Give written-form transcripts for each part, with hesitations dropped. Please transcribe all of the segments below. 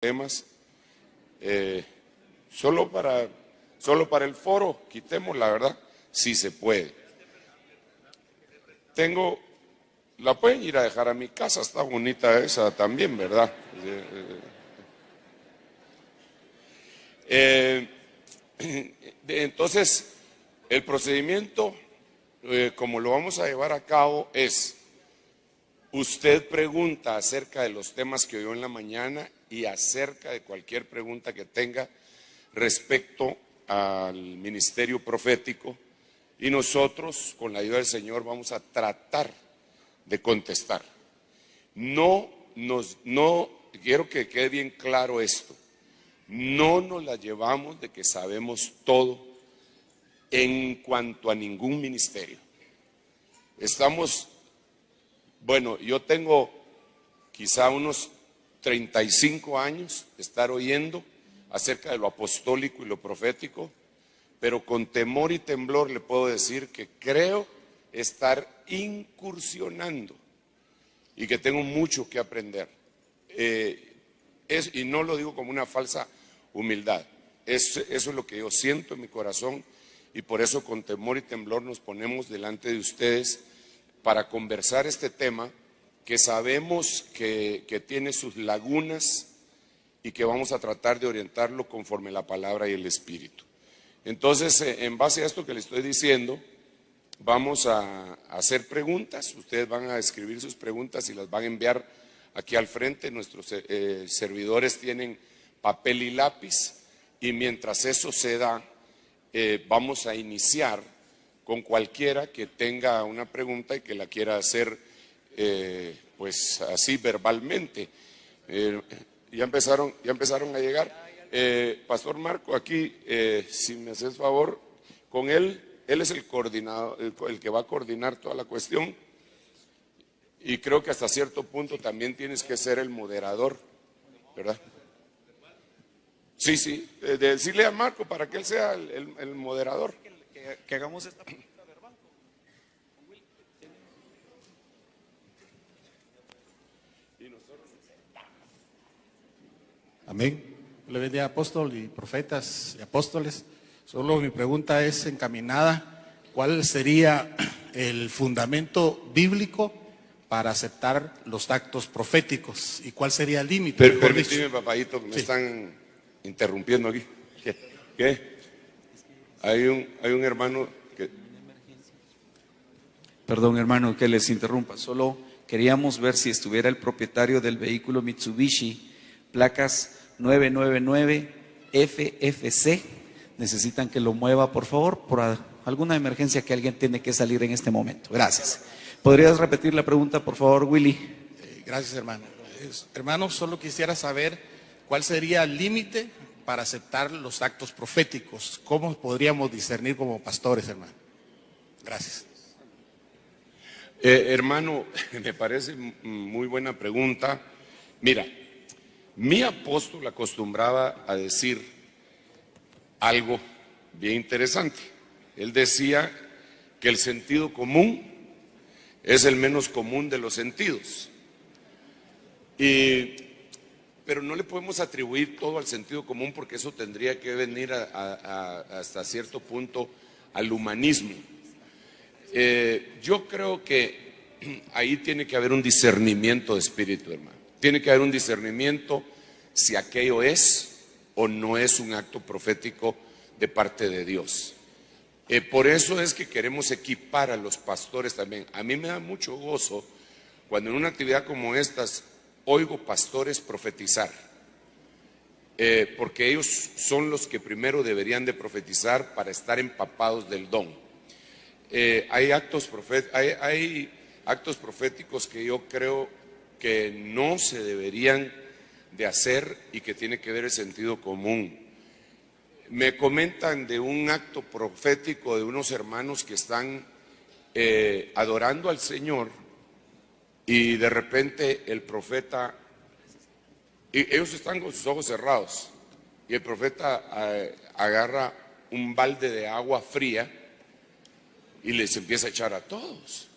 temas. Solo para el foro, quitemos la verdad, si se puede. La pueden ir a dejar a mi casa, está bonita esa también, ¿verdad? Entonces, el procedimiento, como lo vamos a llevar a cabo, es: usted pregunta acerca de los temas que oyó en la mañana y acerca de cualquier pregunta que tenga respecto al ministerio profético, y nosotros, con la ayuda del Señor, vamos a tratar de contestar. No quiero que quede bien claro esto: no nos la llevamos de que sabemos todo en cuanto a ningún ministerio. Yo tengo quizá unos 35 años de estar oyendo acerca de lo apostólico y lo profético, pero con temor y temblor le puedo decir que creo estar incursionando y que tengo mucho que aprender. Y no lo digo como una falsa humildad, eso es lo que yo siento en mi corazón, y por eso con temor y temblor nos ponemos delante de ustedes para conversar este tema que sabemos que tiene sus lagunas y que vamos a tratar de orientarlo conforme la palabra y el Espíritu. Entonces, en base a esto que le estoy diciendo, vamos a hacer preguntas. Ustedes van a escribir sus preguntas y las van a enviar aquí al frente. Nuestros servidores tienen papel y lápiz, y mientras eso se da, vamos a iniciar con cualquiera que tenga una pregunta y que la quiera hacer pues así verbalmente. Ya empezaron a llegar. Pastor Marco, aquí, si me haces favor, con él es el coordinador, el que va a coordinar toda la cuestión, y creo que hasta cierto punto también tienes que ser el moderador, ¿verdad? Sí, decirle a Marco para que él sea el moderador. Que hagamos esta pregunta verbal. Amén. Le bendiga, apóstol y profetas y apóstoles. Solo mi pregunta es encaminada: ¿cuál sería el fundamento bíblico para aceptar los actos proféticos? ¿Y cuál sería el límite? Permíteme, papadito, que me están interrumpiendo aquí. ¿Qué? Hay un hermano que... Perdón, hermano, que les interrumpa. Solo queríamos ver si estuviera el propietario del vehículo Mitsubishi, placas 999 FFC. Necesitan que lo mueva, por favor, por alguna emergencia que alguien tiene que salir en este momento. Gracias. ¿Podrías repetir la pregunta, por favor, Willy? Gracias, hermano. Hermano, solo quisiera saber cuál sería el límite para aceptar los actos proféticos. ¿Cómo podríamos discernir como pastores, hermano? Gracias. Hermano, me parece muy buena pregunta. Mira, mi apóstol acostumbraba a decir algo bien interesante. Él decía que el sentido común es el menos común de los sentidos. Pero no le podemos atribuir todo al sentido común, porque eso tendría que venir hasta cierto punto al humanismo. Yo creo que ahí tiene que haber un discernimiento de espíritu, hermano. Tiene que haber un discernimiento si aquello es o no es un acto profético de parte de Dios. Por eso es que queremos equipar a los pastores también. A mí me da mucho gozo cuando en una actividad como estas oigo pastores profetizar, porque ellos son los que primero deberían de profetizar para estar empapados del don. Hay actos proféticos que yo creo que no se deberían de hacer y que tiene que ver el sentido común. Me comentan de un acto profético de unos hermanos que están adorando al Señor, y de repente el profeta, y ellos están con sus ojos cerrados, y el profeta agarra un balde de agua fría y les empieza a echar a todos.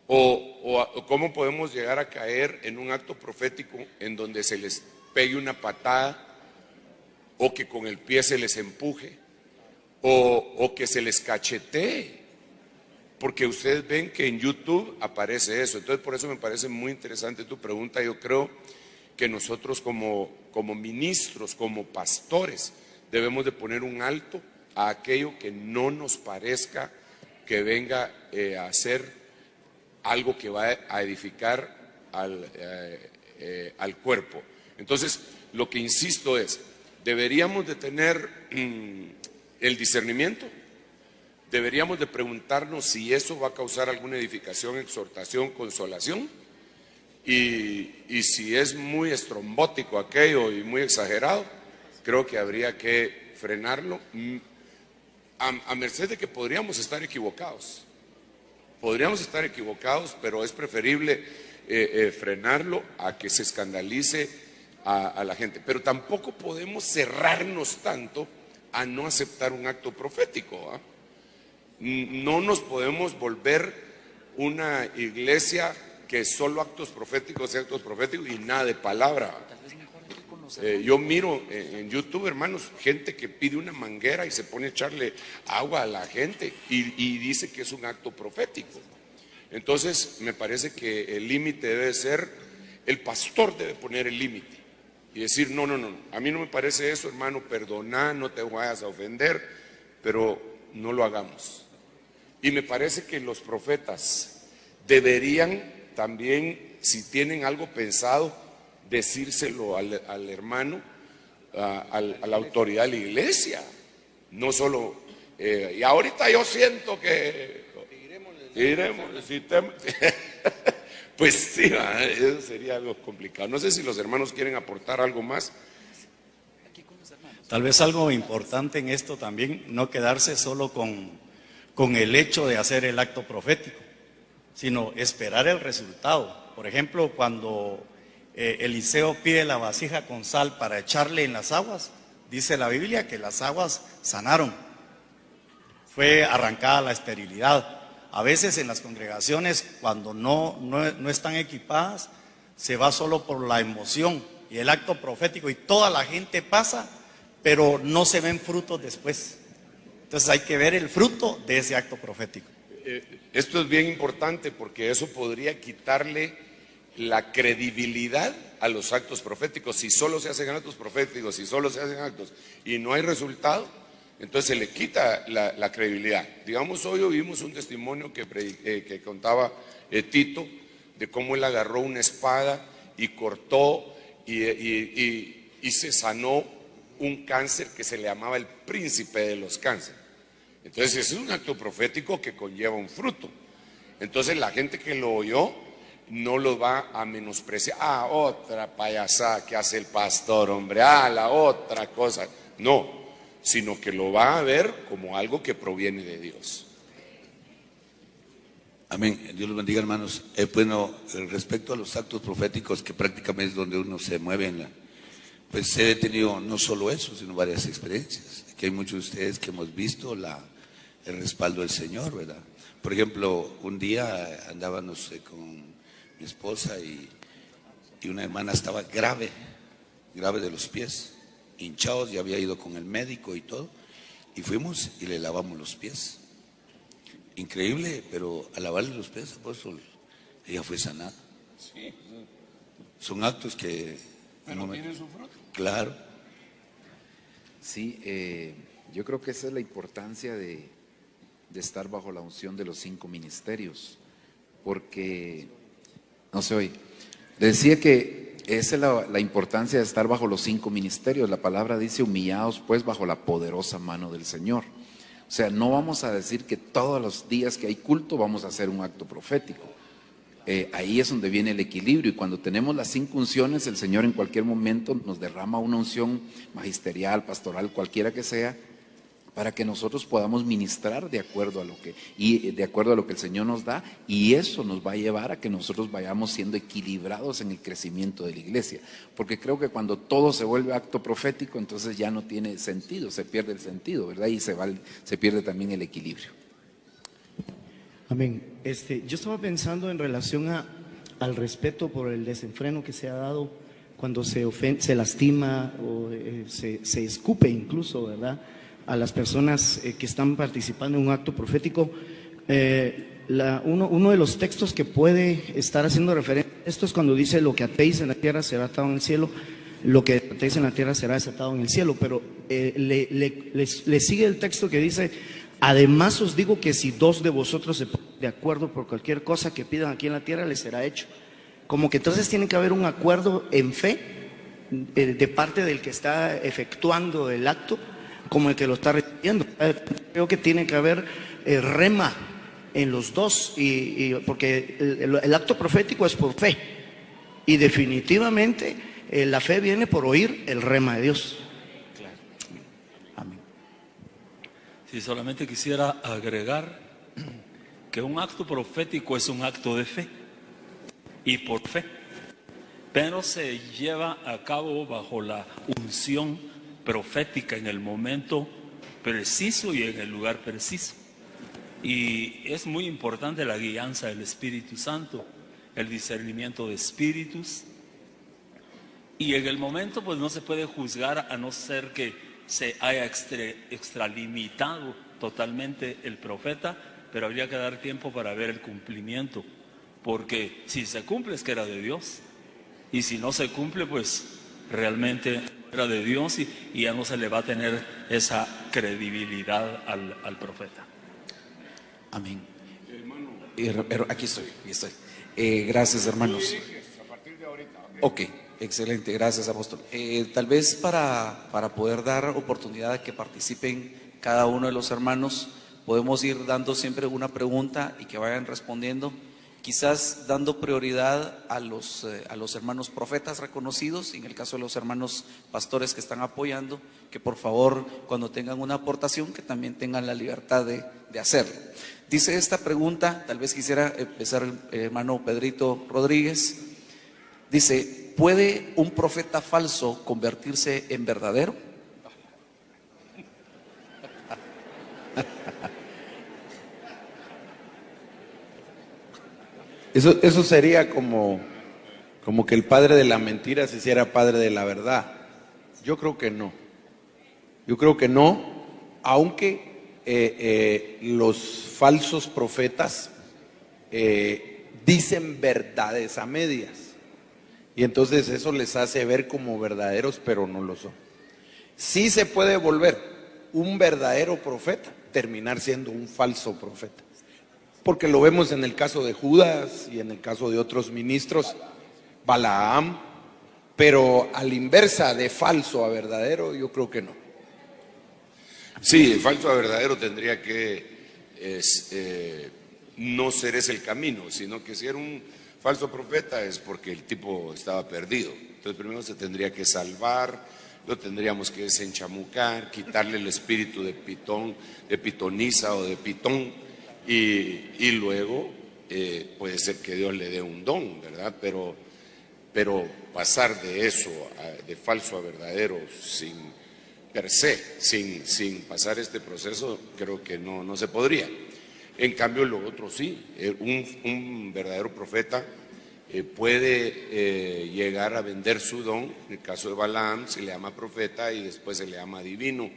O cómo podemos llegar a caer en un acto profético en donde se les pegue una patada, o que con el pie se les empuje, o que se les cachetee, porque ustedes ven que en YouTube aparece eso. Entonces, por eso me parece muy interesante tu pregunta. Yo creo que nosotros como ministros, como pastores, debemos de poner un alto a aquello que no nos parezca que venga a hacer algo que va a edificar al cuerpo. Entonces, lo que insisto es, deberíamos de tener el discernimiento, deberíamos de preguntarnos si eso va a causar alguna edificación, exhortación, consolación, y si es muy estrombótico aquello y muy exagerado, creo que habría que frenarlo, a merced de que podríamos estar equivocados. Podríamos estar equivocados, pero es preferible frenarlo a que se escandalice a la gente. Pero tampoco podemos cerrarnos tanto a no aceptar un acto profético, ¿ah? No nos podemos volver una iglesia que solo actos proféticos y nada de palabra. Yo miro en YouTube, hermanos, gente que pide una manguera y se pone a echarle agua a la gente y dice que es un acto profético. Entonces, me parece que el límite debe ser, el pastor debe poner el límite y decir, no, a mí no me parece eso, hermano, perdona, no te vayas a ofender, pero no lo hagamos. Y me parece que los profetas deberían también, si tienen algo pensado, decírselo al hermano, a la autoridad de la iglesia. No solo, y ahorita yo siento que iremos, pues sí, eso sería algo complicado. No sé si los hermanos quieren aportar algo más. Tal vez algo importante en esto también, no quedarse solo con el hecho de hacer el acto profético, sino esperar el resultado. Por ejemplo, cuando Eliseo pide la vasija con sal para echarle en las aguas, dice la Biblia que las aguas sanaron, fue arrancada la esterilidad. A veces en las congregaciones, cuando no están equipadas, se va solo por la emoción y el acto profético y toda la gente pasa, pero no se ven frutos después. Entonces hay que ver el fruto de ese acto profético. Esto es bien importante porque eso podría quitarle la credibilidad a los actos proféticos. Si solo se hacen actos proféticos, si solo se hacen actos y no hay resultado, entonces se le quita la credibilidad. Digamos, hoy oímos un testimonio que contaba Tito, de cómo él agarró una espada y cortó y se sanó un cáncer que se le llamaba el príncipe de los cánceres. Entonces ese es un acto profético que conlleva un fruto. Entonces la gente que lo oyó no lo va a menospreciar. Ah, otra payasada que hace el pastor, hombre, la otra cosa. No, sino que lo va a ver como algo que proviene de Dios. Amén. Dios los bendiga, hermanos. Bueno, respecto a los actos proféticos, que prácticamente es donde uno se mueve pues he tenido no solo eso, sino varias experiencias. Aquí hay muchos de ustedes que hemos visto el respaldo del Señor, ¿verdad? Por ejemplo, un día andábamos con mi esposa y una hermana estaba grave de los pies, hinchados, ya había ido con el médico y todo, y fuimos y le lavamos los pies. Increíble, pero al lavarle los pies, apóstol, ella fue sanada. Sí. Son actos que... Pero tienen su fruto. Claro. Sí, yo creo que esa es la importancia de estar bajo la unción de los 5 ministerios, porque, no se oye, decía que esa es la importancia de estar bajo los 5 ministerios. La palabra dice, humillados pues bajo la poderosa mano del Señor. O sea, no vamos a decir que todos los días que hay culto vamos a hacer un acto profético. Ahí es donde viene el equilibrio, y cuando tenemos las 5 unciones, el Señor en cualquier momento nos derrama una unción magisterial, pastoral, cualquiera que sea, para que nosotros podamos ministrar de acuerdo a lo que el Señor nos da, y eso nos va a llevar a que nosotros vayamos siendo equilibrados en el crecimiento de la iglesia, porque creo que cuando todo se vuelve acto profético, entonces ya no tiene sentido, se pierde el sentido, ¿verdad? Y se pierde también el equilibrio. Amén. Yo estaba pensando en relación al respeto por el desenfreno que se ha dado cuando se lastima o se escupe incluso, ¿verdad?, a las personas que están participando en un acto profético. Uno de los textos que puede estar haciendo referencia a esto es cuando dice: lo que atéis en la tierra será atado en el cielo, lo que atéis en la tierra será desatado en el cielo. Pero le sigue el texto que dice: además os digo que si dos de vosotros se ponen de acuerdo por cualquier cosa que pidan aquí en la tierra, les será hecho. Como que entonces tiene que haber un acuerdo en fe de parte del que está efectuando el acto como el que lo está recibiendo. Creo que tiene que haber rema en los dos, porque el acto profético es por fe, y definitivamente la fe viene por oír el rema de Dios. Claro. Amén. Sí, solamente quisiera agregar que un acto profético es un acto de fe y por fe, pero se lleva a cabo bajo la unción profética en el momento preciso y en el lugar preciso. Y es muy importante la guianza del Espíritu Santo, el discernimiento de espíritus. Y en el momento pues no se puede juzgar, a no ser que se haya extralimitado totalmente el profeta, pero habría que dar tiempo para ver el cumplimiento, porque si se cumple es que era de Dios, y si no se cumple pues realmente era de Dios, y ya no se le va a tener esa credibilidad al profeta. Amén. Aquí estoy. Gracias, hermanos. Ok, excelente, gracias, apóstol. Tal vez para poder dar oportunidad a que participen cada uno de los hermanos, podemos ir dando siempre una pregunta y que vayan respondiendo, quizás dando prioridad a los hermanos profetas reconocidos, y en el caso de los hermanos pastores que están apoyando, que por favor, cuando tengan una aportación, que también tengan la libertad de hacerlo. Dice esta pregunta, tal vez quisiera empezar el hermano Pedrito Rodríguez. Dice: ¿puede un profeta falso convertirse en verdadero? Eso sería como que el padre de la mentira se hiciera padre de la verdad. Yo creo que no. Aunque los falsos profetas dicen verdades a medias, y entonces eso les hace ver como verdaderos, pero no lo son. Sí se puede volver un verdadero profeta, terminar siendo un falso profeta, porque lo vemos en el caso de Judas y en el caso de otros ministros, Balaam, pero a la inversa, de falso a verdadero, yo creo que no. Sí, el falso a verdadero tendría que no ser ese el camino, sino que si era un falso profeta es porque el tipo estaba perdido. Entonces primero se tendría que salvar, lo tendríamos que desenchamucar, quitarle el espíritu de pitón, de pitonisa o de pitón, y luego puede ser que Dios le dé un don, ¿verdad? Pero pasar de eso, de falso a verdadero, sin pasar este proceso, creo que no se podría. En cambio, lo otro sí, un verdadero profeta puede llegar a vender su don. En el caso de Balaam se le llama profeta y después se le llama divino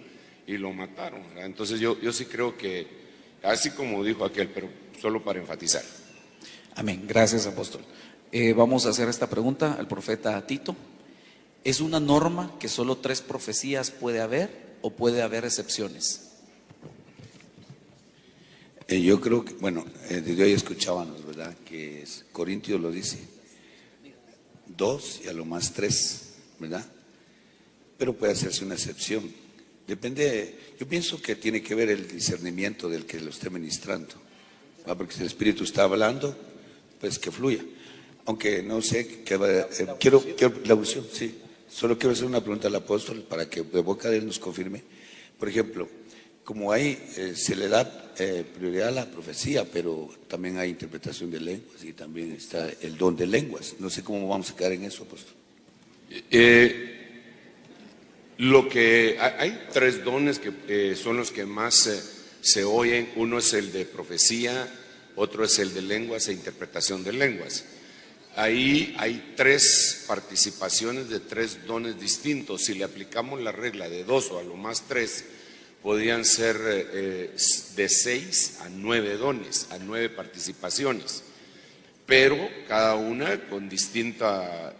y lo mataron, ¿verdad? Entonces yo sí creo que, así como dijo aquel, pero solo para enfatizar. Amén, gracias, apóstol. Vamos a hacer esta pregunta al profeta Tito. ¿Es una norma que solo 3 profecías puede haber o puede haber excepciones? Yo creo que, bueno, desde hoy escuchábamos, ¿verdad? Que Corintios lo dice, 2 y a lo más 3, ¿verdad? Pero puede hacerse una excepción. Depende, yo pienso que tiene que ver el discernimiento del que lo esté ministrando, ¿verdad? Porque si el Espíritu está hablando, pues que fluya. Aunque no sé, quiero la unción, sí. Solo quiero hacer una pregunta al apóstol para que de boca de él nos confirme. Por ejemplo, como ahí se le da prioridad a la profecía, pero también hay interpretación de lenguas y también está el don de lenguas. No sé cómo vamos a quedar en eso, apóstol. Hay 3 dones que son los que más se oyen. Uno es el de profecía, otro es el de lenguas e interpretación de lenguas. Ahí hay 3 participaciones de 3 dones distintos. Si le aplicamos la regla de 2 o a lo más 3, podrían ser de 6 a 9 dones, a 9 participaciones, pero cada una con distinto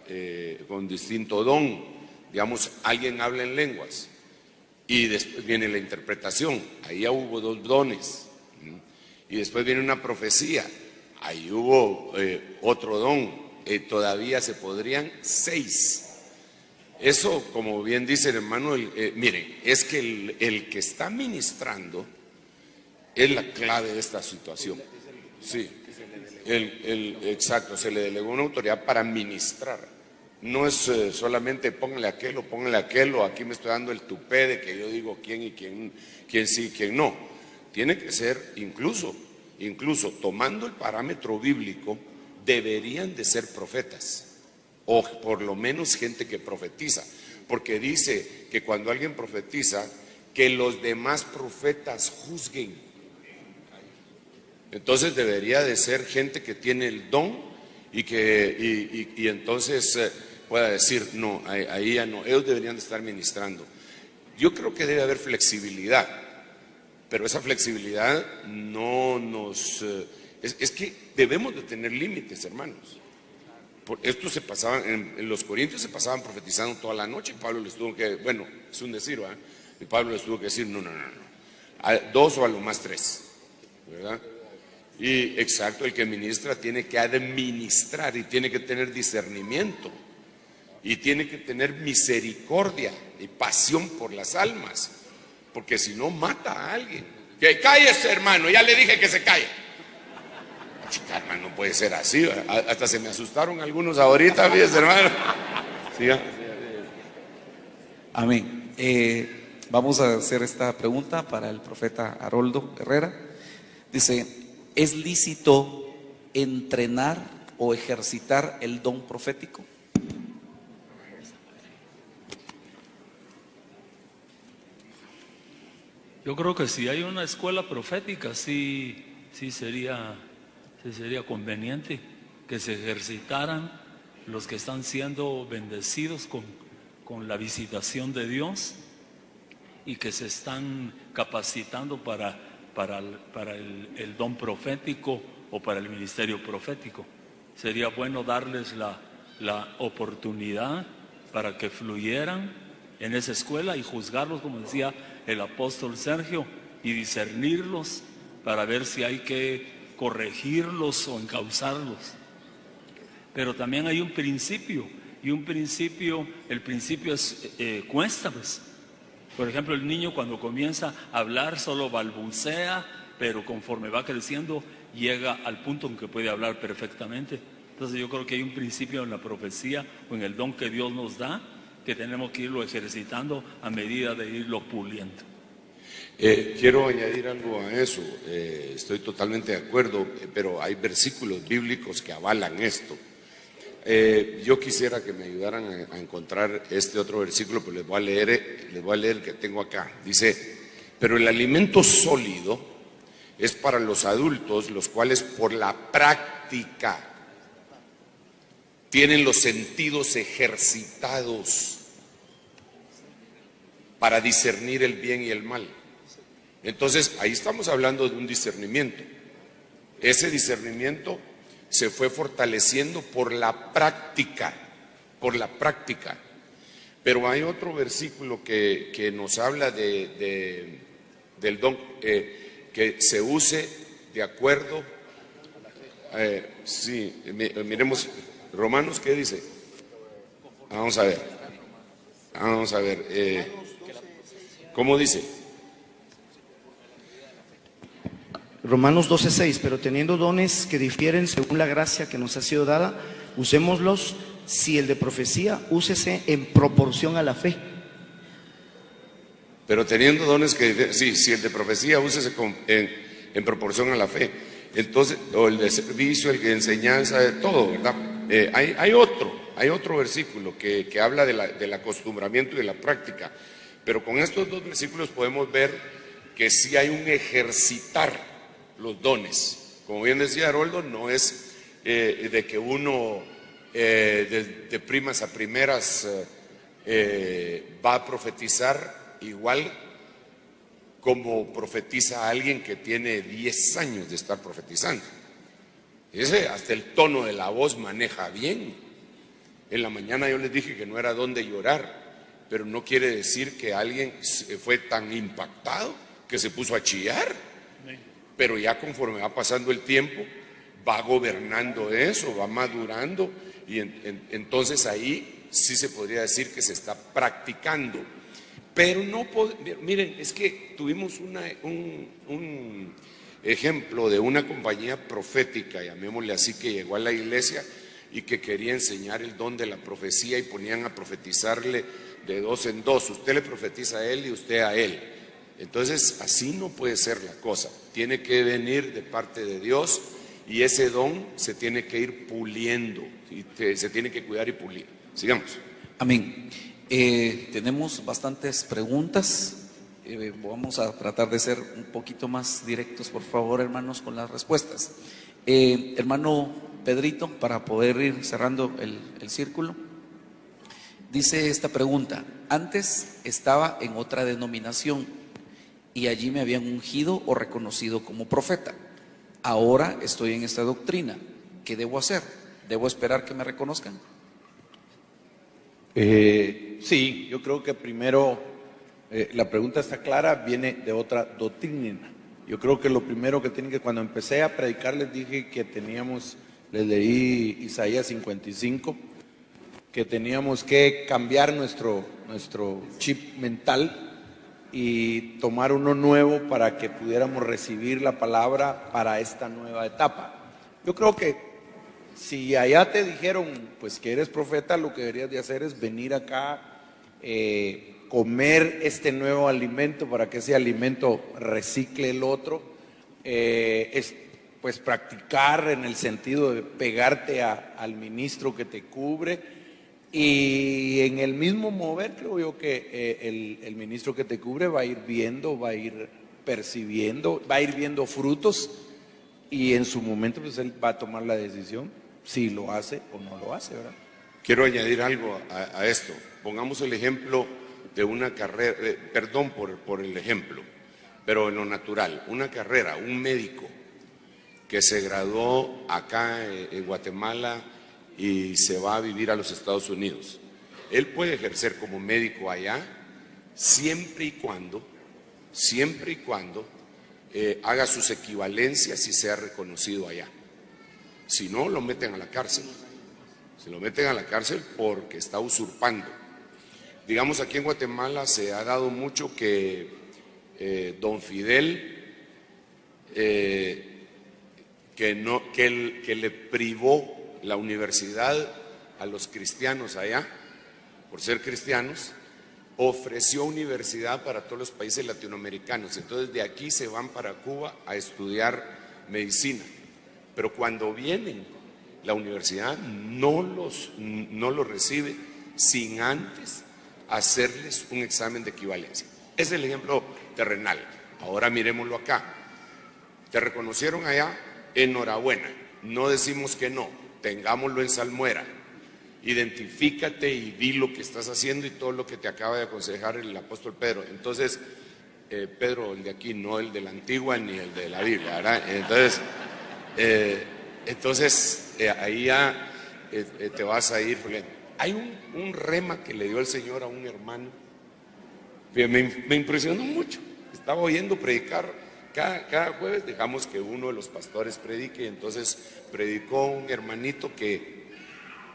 don. Digamos, alguien habla en lenguas y después viene la interpretación, ahí ya hubo 2 dones, y después viene una profecía, ahí hubo otro don, todavía se podrían 6. Eso, como bien dice el hermano, miren, es que el que está ministrando es la clave de esta situación. Sí, exacto, se le delegó una autoridad para ministrar. No es solamente póngale aquel o aquí me estoy dando el tupé de que yo digo quién sí y quién no. Tiene que ser incluso tomando el parámetro bíblico, deberían de ser profetas. O por lo menos gente que profetiza, porque dice que cuando alguien profetiza, que los demás profetas juzguen. Entonces debería de ser gente que tiene el don y entonces pueda decir, no, ahí ya no, ellos deberían de estar ministrando. Yo creo que debe haber flexibilidad, pero esa flexibilidad no nos... es que debemos de tener límites, hermanos. Esto se pasaban, en los Corintios se pasaban profetizando toda la noche, y Pablo les tuvo que, bueno, es un decir, ¿verdad? Y Pablo les tuvo que decir, no, 2 o a lo más 3, ¿verdad? Y exacto, el que ministra tiene que administrar y tiene que tener discernimiento y tiene que tener misericordia y pasión por las almas, porque si no mata a alguien. Que cállese, hermano, ya le dije que se calle. Chica, hermano, no puede ser así, hasta se me asustaron algunos ahorita, fíjese, hermano. ¿Sí? Amén. Vamos a hacer esta pregunta para el profeta Haroldo Herrera. Dice, ¿es lícito entrenar o ejercitar el don profético? Yo creo que si hay una escuela profética, sí sería conveniente que se ejercitaran los que están siendo bendecidos con la visitación de Dios y que se están capacitando para el don profético o para el ministerio profético. Sería bueno darles la oportunidad para que fluyeran en esa escuela y juzgarlos, como decía el apóstol Sergio, y discernirlos para ver si hay que corregirlos o encauzarlos. Pero también hay un principio, y el principio cuesta, pues. Por ejemplo, el niño cuando comienza a hablar solo balbucea, pero conforme va creciendo llega al punto en que puede hablar perfectamente. Entonces yo creo que hay un principio en la profecía o en el don que Dios nos da, que tenemos que irlo ejercitando a medida de irlo puliendo. Quiero añadir algo a eso, estoy totalmente de acuerdo, pero hay versículos bíblicos que avalan esto. Yo quisiera que me ayudaran a encontrar este otro versículo, pero les voy a leer el que tengo acá. Dice, pero el alimento sólido es para los adultos, los cuales por la práctica tienen los sentidos ejercitados para discernir el bien y el mal. Entonces, ahí estamos hablando de un discernimiento. Ese discernimiento se fue fortaleciendo por la práctica, Pero hay otro versículo que nos habla del don, que se use de acuerdo. Sí, miremos, Romanos, ¿qué dice? Vamos a ver. ¿Cómo dice? Romanos 12:6, pero teniendo dones que difieren según la gracia que nos ha sido dada, usémoslos. Si el de profecía, úsese en proporción a la fe. Pero teniendo dones que difieren, sí, si el de profecía, úsese en proporción a la fe. Entonces, o el de servicio, el de enseñanza, de todo, ¿verdad? Hay otro versículo que habla del acostumbramiento y de la práctica. Pero con estos dos versículos podemos ver que sí hay un ejercitar los dones. Como bien decía Haroldo, no es de que uno de primas a primeras va a profetizar igual como profetiza alguien que tiene 10 años de estar profetizando. Ese hasta el tono de la voz maneja bien. En la mañana yo les dije que no era donde llorar, pero no quiere decir que alguien fue tan impactado que se puso a chillar. Pero ya conforme va pasando el tiempo, va gobernando eso, va madurando, y entonces ahí sí se podría decir que se está practicando. Pero no, miren, es que tuvimos un ejemplo de una compañía profética, llamémosle así, que llegó a la iglesia y que quería enseñar el don de la profecía y ponían a profetizarle de 2 en 2. Usted le profetiza a él y usted a él. Entonces, así no puede ser la cosa. Tiene que venir de parte de Dios y ese don se tiene que ir puliendo, se tiene que cuidar y pulir. Sigamos. Amén. Tenemos bastantes preguntas. Vamos a tratar de ser un poquito más directos, por favor, hermanos, con las respuestas. Hermano Pedrito, para poder ir cerrando el círculo, dice esta pregunta: antes estaba en otra denominación y allí me habían ungido o reconocido como profeta. Ahora estoy en esta doctrina. ¿Qué debo hacer? ¿Debo esperar que me reconozcan? Sí, yo creo que primero la pregunta está clara, viene de otra doctrina. Yo creo que lo primero que tienen que, cuando empecé a predicar les dije que teníamos, les leí Isaías 55, que teníamos que cambiar nuestro chip mental y tomar uno nuevo para que pudiéramos recibir la palabra para esta nueva etapa. Yo creo que si allá te dijeron pues que eres profeta, lo que deberías de hacer es venir acá, comer este nuevo alimento para que ese alimento recicle el otro, pues practicar en el sentido de pegarte al ministro que te cubre, y en el mismo mover creo yo que el ministro que te cubre va a ir viendo, va a ir percibiendo, va a ir viendo frutos, y en su momento pues él va a tomar la decisión si lo hace o no lo hace, ¿verdad? Quiero añadir algo a esto. Pongamos el ejemplo de una carrera, perdón por el ejemplo, pero en lo natural, una carrera, un médico que se graduó acá en Guatemala y se va a vivir a los Estados Unidos. Él puede ejercer como médico allá siempre y cuando haga sus equivalencias y sea reconocido allá. Si no, lo meten a la cárcel. Se lo meten a la cárcel porque está usurpando. Digamos, aquí en Guatemala se ha dado mucho que don Fidel, que le privó la universidad a los cristianos allá, por ser cristianos, ofreció universidad para todos los países latinoamericanos. Entonces de aquí se van para Cuba a estudiar medicina. Pero cuando vienen, la universidad no los recibe sin antes hacerles un examen de equivalencia. Ese es el ejemplo terrenal. Ahora miremoslo acá. ¿Te reconocieron allá? Enhorabuena. No decimos que no. Tengámoslo en salmuera. Identifícate y di lo que estás haciendo y todo lo que te acaba de aconsejar el apóstol Pedro. Entonces, Pedro, el de aquí, no el de la antigua ni el de la Biblia, ¿verdad? Entonces, ahí ya te vas a ir. Hay un rema que le dio el Señor a un hermano que me impresionó mucho. Estaba oyendo predicar cada jueves, dejamos que uno de los pastores predique, entonces predicó un hermanito que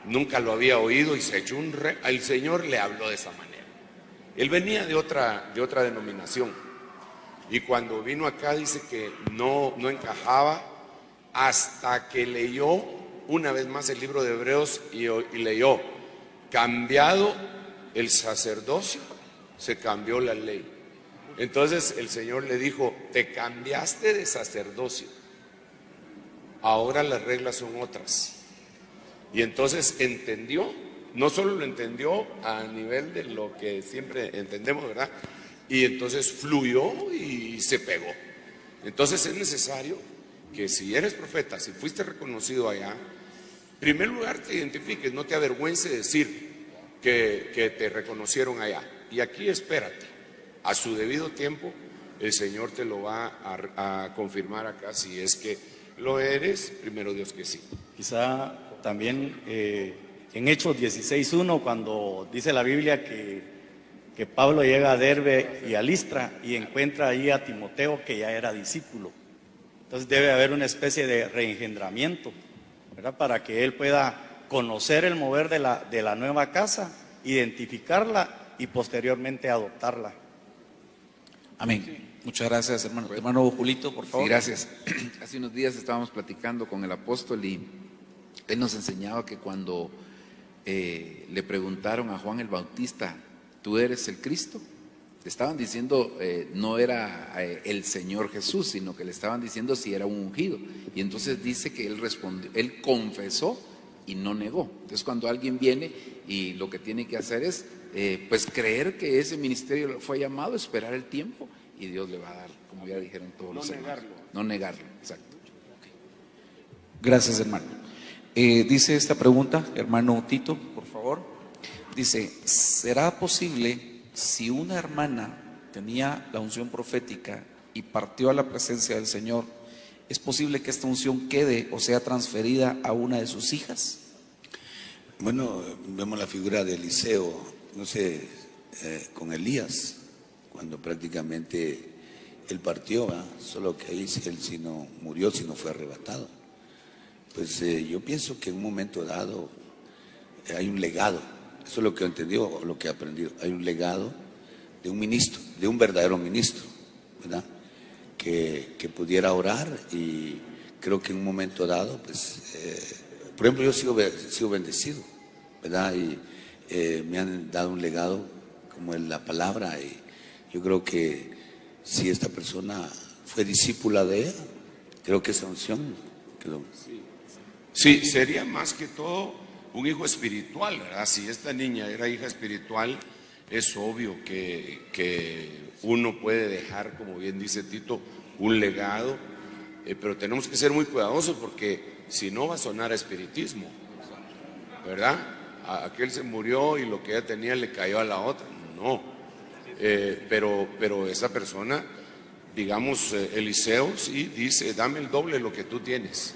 nunca lo había oído y se echó el Señor le habló de esa manera. Él venía de otra denominación y cuando vino acá dice que no encajaba hasta que leyó una vez más el libro de Hebreos y leyó: cambiado el sacerdocio, se cambió la ley. Entonces el Señor le dijo: te cambiaste de sacerdocio, ahora las reglas son otras. Y entonces entendió, no solo lo entendió a nivel de lo que siempre entendemos, ¿verdad? Y entonces fluyó y se pegó. Entonces es necesario que si eres profeta, si fuiste reconocido allá, En primer lugar, te identifiques, no te avergüences de decir que te reconocieron allá. Y aquí espérate, a su debido tiempo el Señor te lo va a confirmar acá, si es que lo eres, primero Dios que sí. Quizá también en Hechos 16:1, cuando dice la Biblia que Pablo llega a Derbe y a Listra y encuentra ahí a Timoteo, que ya era discípulo. Entonces debe haber una especie de reengendramiento, ¿verdad? Para que él pueda conocer el mover de la nueva casa, identificarla y posteriormente adoptarla. Amén. Muchas gracias, hermano. Hermano Julito, por favor. Sí, gracias. Hace unos días estábamos platicando con el apóstol y él nos enseñaba que cuando le preguntaron a Juan el Bautista, ¿tú eres el Cristo? Le estaban diciendo, no era el Señor Jesús, sino que le estaban diciendo si era un ungido. Y entonces dice que él respondió, él confesó y no negó. Entonces cuando alguien viene y lo que tiene que hacer es, pues creer que ese ministerio fue llamado, esperar el tiempo y Dios le va a dar, como ya dijeron todos los hermanos. No negarlo, exacto. Okay. Gracias, hermano. Dice esta pregunta, hermano Tito, por favor. Dice, ¿será posible si una hermana tenía la unción profética y partió a la presencia del Señor, es posible que esta unción quede o sea transferida a una de sus hijas? Bueno, vemos la figura de Eliseo, no sé, con Elías, cuando prácticamente él partió, ¿verdad? Solo que ahí él sí no murió, sino fue arrebatado. Pues yo pienso que en un momento dado hay un legado, eso es lo que he entendido o lo que he aprendido, hay un legado de un ministro, de un verdadero ministro, ¿verdad? Que pudiera orar, y creo que en un momento dado, pues, por ejemplo, yo sigo bendecido, ¿verdad? Y me han dado un legado como es la palabra, y yo creo que si esta persona fue discípula de él, creo que esa unción quedó. Sí, sería más que todo un hijo espiritual, ¿verdad? Si esta niña era hija espiritual, es obvio que uno puede dejar, como bien dice Tito, un legado, pero tenemos que ser muy cuidadosos porque si no va a sonar a espiritismo, ¿verdad? Aquel se murió y lo que ella tenía le cayó a la otra, no. Pero esa persona, digamos, Eliseo, sí dice, dame el doble de lo que tú tienes.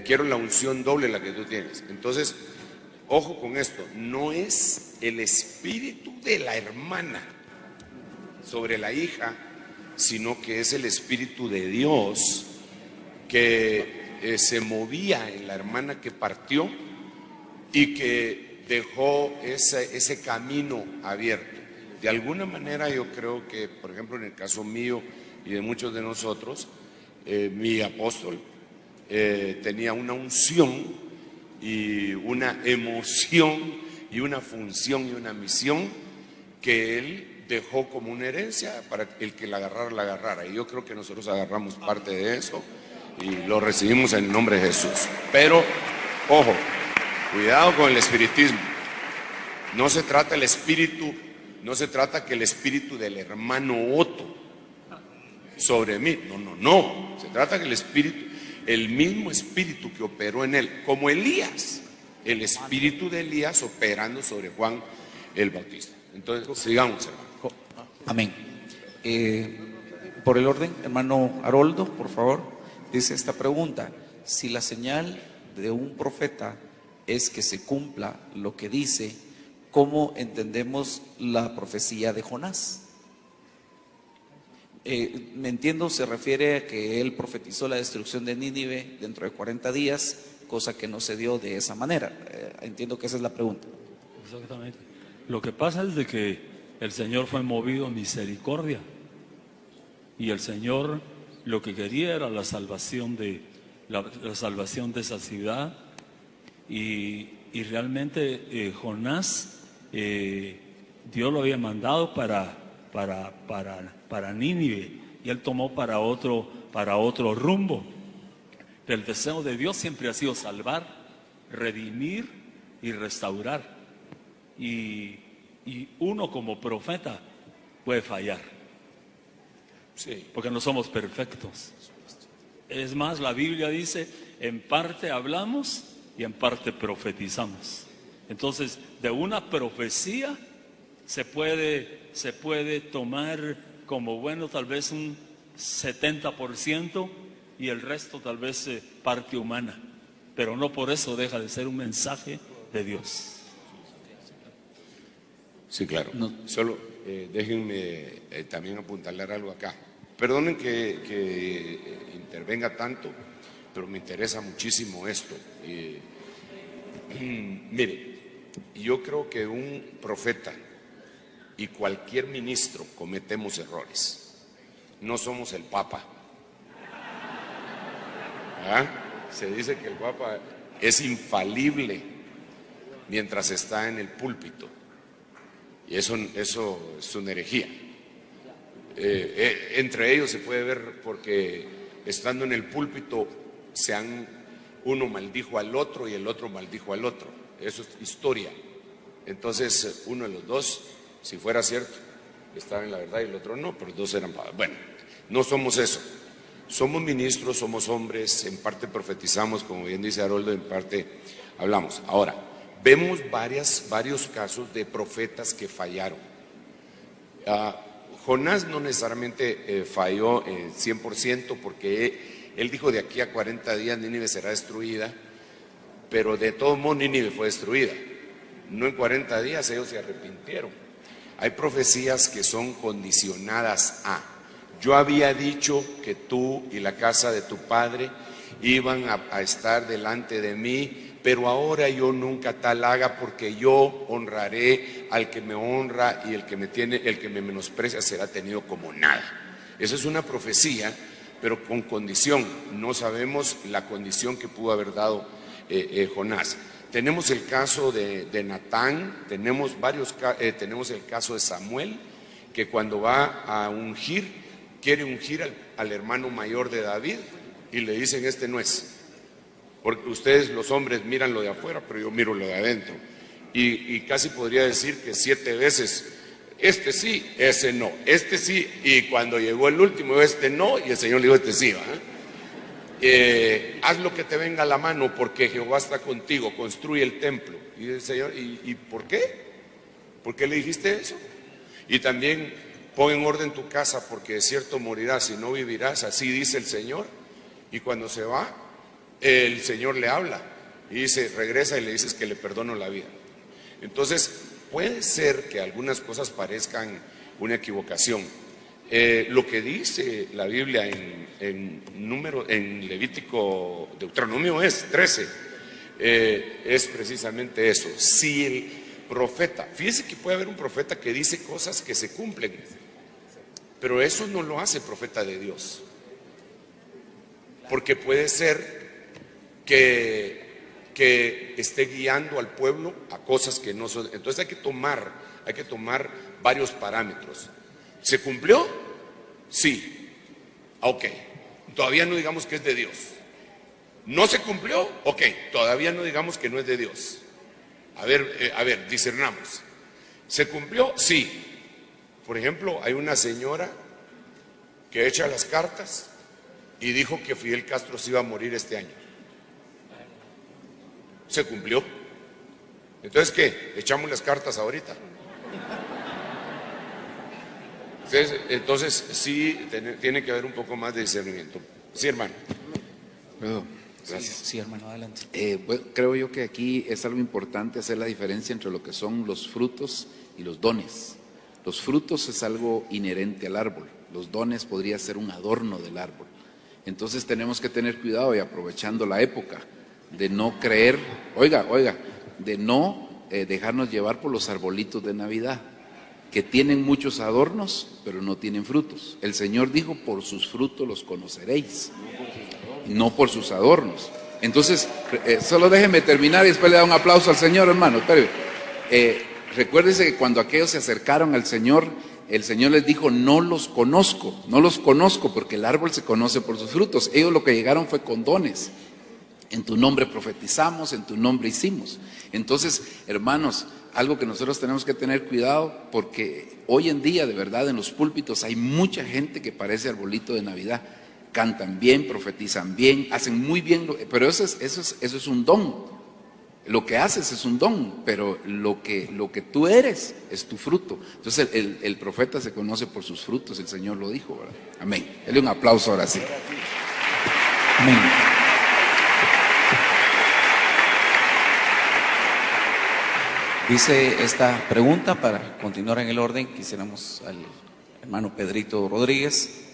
Quiero la unción doble la que tú tienes. Entonces, ojo con esto, no es el espíritu de la hermana sobre la hija, sino que es el espíritu de Dios que se movía en la hermana que partió y que dejó ese camino abierto. De alguna manera yo creo que, por ejemplo, en el caso mío y de muchos de nosotros, mi apóstol tenía una unción y una emoción y una función y una misión que él dejó como una herencia para el que la agarrara. Y yo creo que nosotros agarramos parte de eso y lo recibimos en el nombre de Jesús. Pero, ojo, cuidado con el espiritismo. No se trata el espíritu, no se trata que el espíritu del hermano Otto sobre mí. No. Se trata que el mismo espíritu que operó en él, como Elías, el espíritu de Elías operando sobre Juan el Bautista. Entonces, sigamos, hermano. Amén. Por el orden, hermano Haroldo, por favor, dice esta pregunta: si la señal de un profeta es que se cumpla lo que dice, ¿cómo entendemos la profecía de Jonás? Me entiendo, se refiere a que él profetizó la destrucción de Nínive dentro de 40 días, cosa que no se dio de esa manera. Entiendo que esa es la pregunta. Exactamente. Lo que pasa es de que el Señor fue movido a misericordia y el Señor lo que quería era la salvación de esa ciudad, y realmente Jonás, Dios lo había mandado para Nínive, y él tomó para otro rumbo. El deseo de Dios siempre ha sido salvar, redimir y restaurar, y uno como profeta puede fallar, Sí. porque no somos perfectos. Es más, la Biblia dice, en parte hablamos y en parte profetizamos. Entonces, de una profecía se puede tomar como bueno tal vez un 70% y el resto tal vez parte humana, pero no por eso deja de ser un mensaje de Dios. Sí, claro. Solo déjenme también apuntalar algo acá. Perdonen que intervenga tanto, pero me interesa muchísimo esto. Mire, yo creo que un profeta y cualquier ministro cometemos errores. No somos el Papa. ¿Ah? Se dice que el Papa es infalible mientras está en el púlpito. Y eso es una herejía. Entre ellos se puede ver porque estando en el púlpito uno maldijo al otro y el otro maldijo al otro. Eso es historia. Entonces uno de los dos, si fuera cierto, estaba en la verdad y el otro no, pero los dos eran... Bueno, no somos eso. Somos ministros, somos hombres, en parte profetizamos, como bien dice Haroldo, en parte hablamos. Ahora, vemos varios casos de profetas que fallaron. Jonás no necesariamente falló 100% porque él dijo de aquí a 40 días Nínive será destruida, pero de todo modo Nínive fue destruida. No en 40 días, ellos se arrepintieron. Hay profecías que son condicionadas a: yo había dicho que tú y la casa de tu padre iban a estar delante de mí, pero ahora yo nunca tal haga, porque yo honraré al que me honra y el que me menosprecia será tenido como nada. Esa es una profecía, pero con condición. No sabemos la condición que pudo haber dado Jonás. Tenemos el caso de Natán, tenemos el caso de Samuel, que cuando va a ungir, quiere ungir al hermano mayor de David y le dicen: este no es. Porque ustedes los hombres miran lo de afuera, pero yo miro lo de adentro. Y casi podría decir que 7 veces, este sí, ese no, este sí, y cuando llegó el último, este no, y el Señor le dijo: este sí, ¿va? Haz lo que te venga a la mano, porque Jehová está contigo, construye el templo. Y el Señor, ¿y por qué? ¿Por qué le dijiste eso? Y también: pon en orden tu casa, porque de cierto morirás y no vivirás, así dice el Señor. Y cuando se va, el Señor le habla y dice: regresa, y le dices que le perdono la vida. Entonces, puede ser que algunas cosas parezcan una equivocación. Lo que dice la Biblia en Levítico, Deuteronomio 13, es precisamente eso. Si el profeta, fíjese que puede haber un profeta que dice cosas que se cumplen, pero eso no lo hace profeta de Dios, porque puede ser que esté guiando al pueblo a cosas que no son. Entonces hay que tomar varios parámetros. ¿Se cumplió? Sí. Ok. Todavía no digamos que es de Dios. ¿No se cumplió? Ok. Todavía no digamos que no es de Dios. A ver, discernamos. ¿Se cumplió? Sí. Por ejemplo, hay una señora que echa las cartas y dijo que Fidel Castro se iba a morir este año. ¿Se cumplió? Entonces, ¿qué? ¿Echamos las cartas ahorita? Entonces sí, tiene que haber un poco más de discernimiento. Sí, hermano. Gracias. Sí, hermano, adelante. Bueno, creo yo que aquí es algo importante hacer la diferencia entre lo que son los frutos y los dones. Los frutos es algo inherente al árbol. Los dones podría ser un adorno del árbol. Entonces tenemos que tener cuidado, y aprovechando la época, de no creer, de no dejarnos llevar por los arbolitos de Navidad, que tienen muchos adornos, pero no tienen frutos. El Señor dijo: por sus frutos los conoceréis, no por sus adornos. Entonces, solo déjeme terminar y después le da un aplauso al Señor, hermano. Recuérdese que cuando aquellos se acercaron al Señor, el Señor les dijo: no los conozco, porque el árbol se conoce por sus frutos. Ellos lo que llegaron fue con dones. En tu nombre profetizamos, en tu nombre hicimos. Entonces, hermanos, algo que nosotros tenemos que tener cuidado, porque hoy en día, de verdad, en los púlpitos hay mucha gente que parece arbolito de Navidad. Cantan bien, profetizan bien, hacen muy bien, pero eso es un don. Lo que haces es un don, pero lo que tú eres es tu fruto. Entonces el profeta se conoce por sus frutos, el Señor lo dijo, ¿verdad? Amén. Dale un aplauso ahora sí. Amén. Dice esta pregunta, para continuar en el orden, quisiéramos al hermano Pedrito Rodríguez.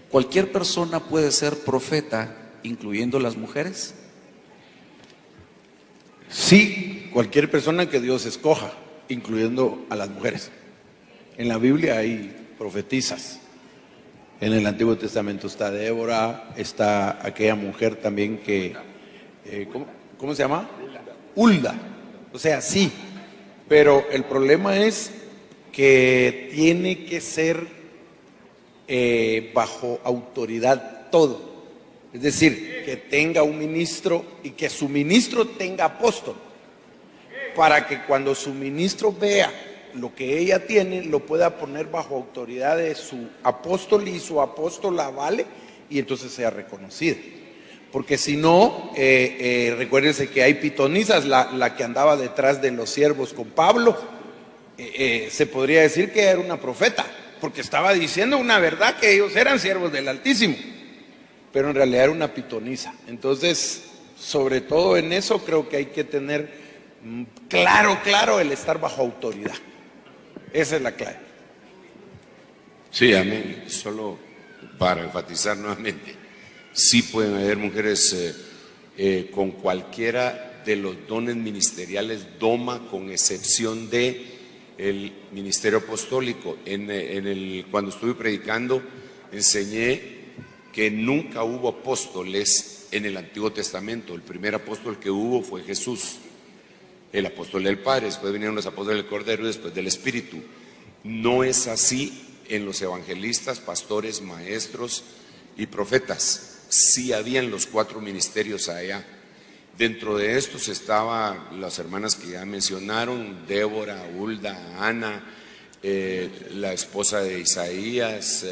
¿Cualquier persona puede ser profeta, incluyendo las mujeres? Sí, cualquier persona que Dios escoja, incluyendo a las mujeres. En la Biblia hay profetisas. En el Antiguo Testamento está Débora, está aquella mujer también que, ¿cómo se llama? Hulda. O sea, sí, pero el problema es que tiene que ser bajo autoridad todo. Es decir, que tenga un ministro y que su ministro tenga apóstol, para que cuando su ministro vea lo que ella tiene, lo pueda poner bajo autoridad de su apóstol y su apóstol la avale y entonces sea reconocida. Porque si no, recuérdense que hay pitonisas, la que andaba detrás de los siervos con Pablo, se podría decir que era una profeta, porque estaba diciendo una verdad, que ellos eran siervos del Altísimo, pero en realidad era una pitonisa. Entonces, sobre todo en eso creo que hay que tener claro el estar bajo autoridad. Esa es la clave. Sí, amén. Solo para enfatizar nuevamente, sí pueden haber mujeres con cualquiera de los dones ministeriales, doma, con excepción de el ministerio apostólico. Cuando estuve predicando, enseñé que nunca hubo apóstoles en el Antiguo Testamento. El primer apóstol que hubo fue Jesús, el apóstol del Padre, después vinieron los apóstoles del Cordero y después del Espíritu. No es así en los evangelistas, pastores, maestros y profetas. Sí habían los 4 ministerios allá. Dentro de estos estaban las hermanas que ya mencionaron, Débora, Hulda, Ana, la esposa de Isaías,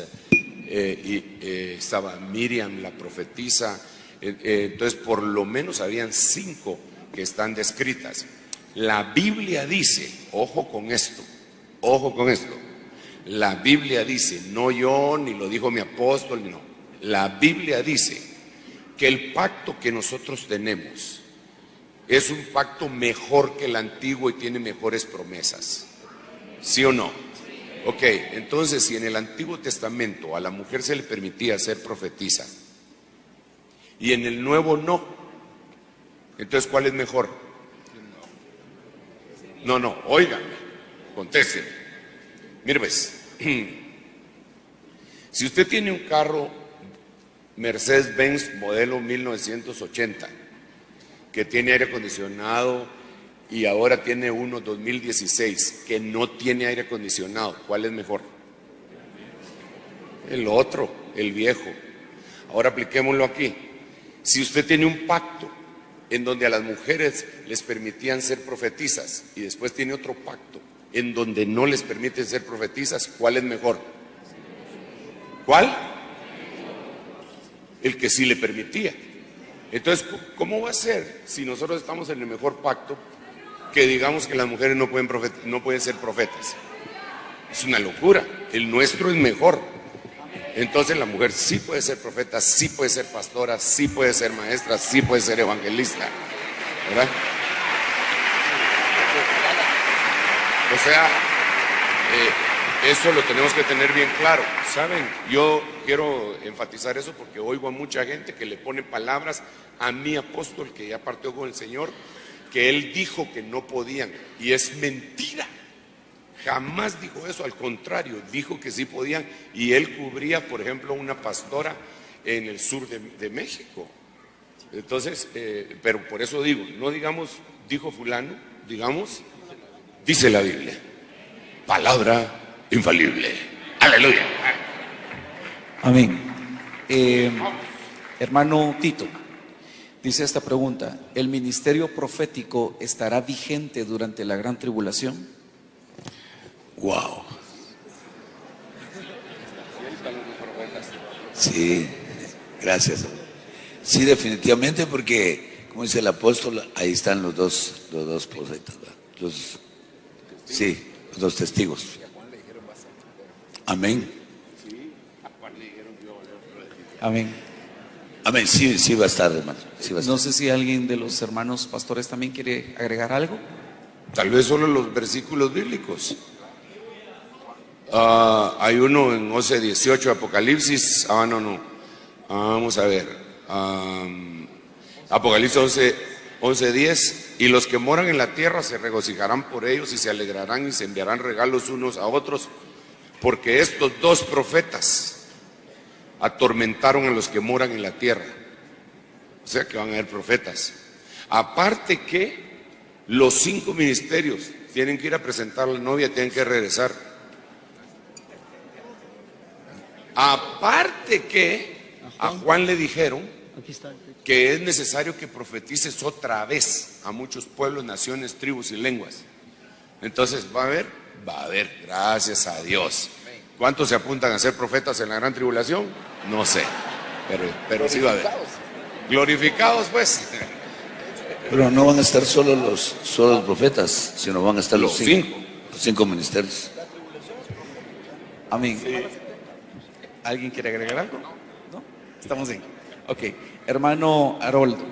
estaba Miriam, la profetisa. Entonces, por lo menos habían 5 que están descritas. La Biblia dice, ojo con esto, la Biblia dice, no yo, ni lo dijo mi apóstol, no. La Biblia dice que el pacto que nosotros tenemos es un pacto mejor que el antiguo y tiene mejores promesas. ¿Sí o no? Ok, entonces si en el Antiguo Testamento a la mujer se le permitía ser profetisa y en el Nuevo no, entonces ¿cuál es mejor? No, óiganme, contéstenme. Mire pues, si usted tiene un carro Mercedes-Benz modelo 1980 que tiene aire acondicionado y ahora tiene uno 2016 que no tiene aire acondicionado, ¿cuál es mejor? El otro, el viejo. Ahora apliquémoslo aquí. Si usted tiene un pacto en donde a las mujeres les permitían ser profetisas y después tiene otro pacto en donde no les permiten ser profetisas, ¿cuál es mejor? ¿Cuál? El que sí le permitía. Entonces, ¿cómo va a ser si nosotros estamos en el mejor pacto que digamos que las mujeres no pueden ser profetas? Es una locura. El nuestro es mejor. Entonces la mujer sí puede ser profeta, sí puede ser pastora, sí puede ser maestra, sí puede ser evangelista, ¿verdad? O sea, eso lo tenemos que tener bien claro. ¿Saben? Yo quiero enfatizar eso porque oigo a mucha gente que le pone palabras a mi apóstol que ya partió con el Señor, que él dijo que no podían, y es mentira. Jamás dijo eso, al contrario, dijo que sí podían, y él cubría, por ejemplo, una pastora en el sur de México. Entonces, pero por eso digo, no digamos, dijo fulano, digamos, dice la Biblia, palabra infalible. Aleluya. Amén. Hermano Tito, dice esta pregunta, ¿el ministerio profético estará vigente durante la gran tribulación? Wow. Sí, gracias. Sí, definitivamente, porque como dice el apóstol, ahí están los dos profetas, ¿verdad? Los dos testigos. Amén. Amén. Amén, sí va a estar, hermano. Sí va a estar. No sé si alguien de los hermanos pastores también quiere agregar algo. Tal vez solo los versículos bíblicos. Hay uno en 11:18, Apocalipsis. No. Vamos a ver. Apocalipsis 11:10. Y los que moran en la tierra se regocijarán por ellos y se alegrarán y se enviarán regalos unos a otros, porque estos dos profetas atormentaron a los que moran en la tierra. O sea que van a haber profetas. Aparte que los 5 ministerios tienen que ir a presentar a la novia, tienen que regresar. Aparte que a Juan le dijeron que es necesario que profetices otra vez a muchos pueblos, naciones, tribus y lenguas. Entonces, ¿va a haber, gracias a Dios. ¿Cuántos se apuntan a ser profetas en la gran tribulación? No sé, pero sí va a haber. Glorificados, pues. Pero no van a estar solo los profetas, sino van a estar los 5 ministerios. Amén. ¿Alguien quiere agregar algo? ¿No? Estamos bien. Ok. Hermano Haroldo,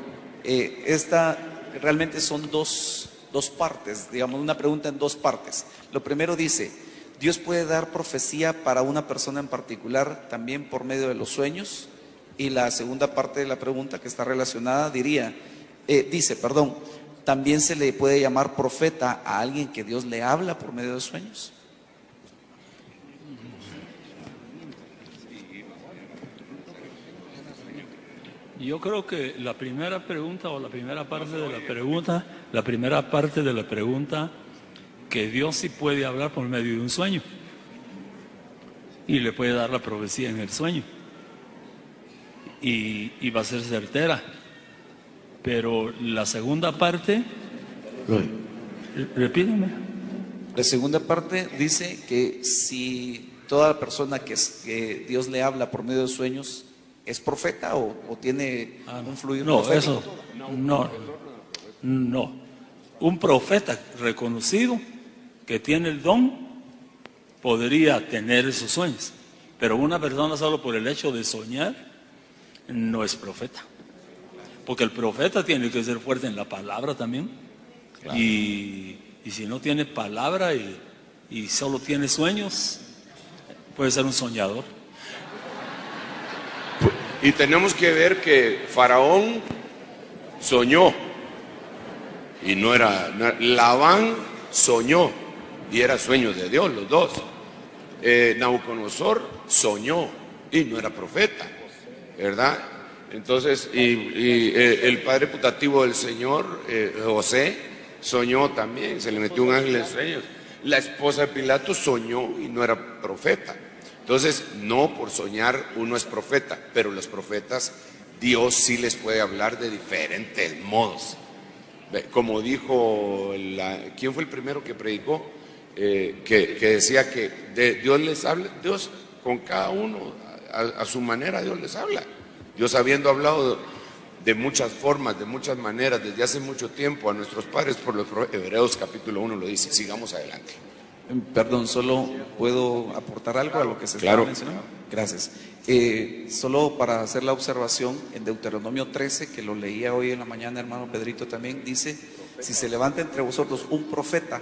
esta realmente son dos partes, digamos, una pregunta en 2 partes. Lo primero dice, ¿Dios puede dar profecía para una persona en particular también por medio de los sueños? Y la segunda parte de la pregunta, que está relacionada, dice, ¿también se le puede llamar profeta a alguien que Dios le habla por medio de sueños? Yo creo que la primera pregunta o la primera parte de la pregunta, que Dios sí puede hablar por medio de un sueño y le puede dar la profecía en el sueño y va a ser certera. Pero la segunda parte, repíteme. La segunda parte dice que si toda persona que Dios le habla por medio de sueños es profeta o tiene un fluido profético. No. Un profeta reconocido que tiene el don podría tener esos sueños, pero una persona solo por el hecho de soñar no es profeta, porque el profeta tiene que ser fuerte en la palabra también. Claro. Y si no tiene palabra y solo tiene sueños, puede ser un soñador. Y tenemos que ver que Faraón soñó y no era Labán soñó y era sueño de Dios, los dos. Nabucodonosor soñó y no era profeta, ¿verdad? Entonces, el padre putativo del Señor, José, soñó también, se le metió un ángel en sueños. La esposa de Pilato soñó y no era profeta. Entonces, no por soñar uno es profeta, pero los profetas, Dios sí les puede hablar de diferentes modos. Como dijo, ¿quién fue el primero que predicó? Que decía que Dios les habla, Dios con cada uno, a su manera Dios les habla. Dios habiendo hablado de muchas formas, de muchas maneras, desde hace mucho tiempo a nuestros padres, por los Hebreos capítulo 1 lo dice. Sigamos adelante. Perdón, solo puedo aportar algo a lo que se está mencionando. Gracias. Solo para hacer la observación, en Deuteronomio 13, que lo leía hoy en la mañana, hermano Pedrito también, dice, si se levanta entre vosotros un profeta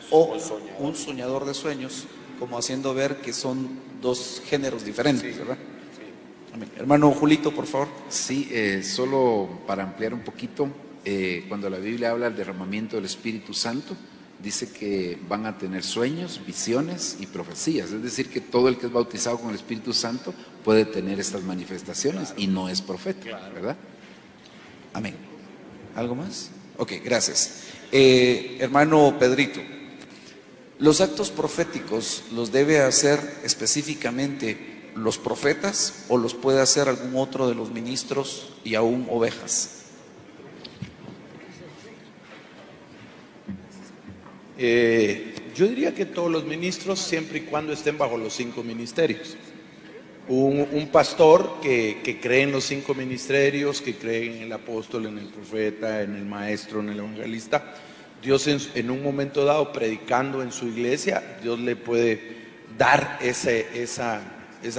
o un soñador de sueños, como haciendo ver que son 2 géneros diferentes, ¿verdad? Amén. Hermano Julito, por favor. Sí, solo para ampliar un poquito, cuando la Biblia habla del derramamiento del Espíritu Santo, dice que van a tener sueños, visiones y profecías. Es decir, que todo el que es bautizado con el Espíritu Santo puede tener estas manifestaciones y no es profeta, ¿verdad? Amén. ¿Algo más? Ok, gracias. Hermano Pedrito, ¿los actos proféticos los debe hacer específicamente los profetas o los puede hacer algún otro de los ministros y aún ovejas? Yo diría que todos los ministros, siempre y cuando estén bajo los 5 ministerios. un pastor que cree en los 5 ministerios, que cree en el apóstol, en el profeta, en el maestro, en el evangelista. Dios en un momento dado, predicando en su iglesia, Dios le puede dar esa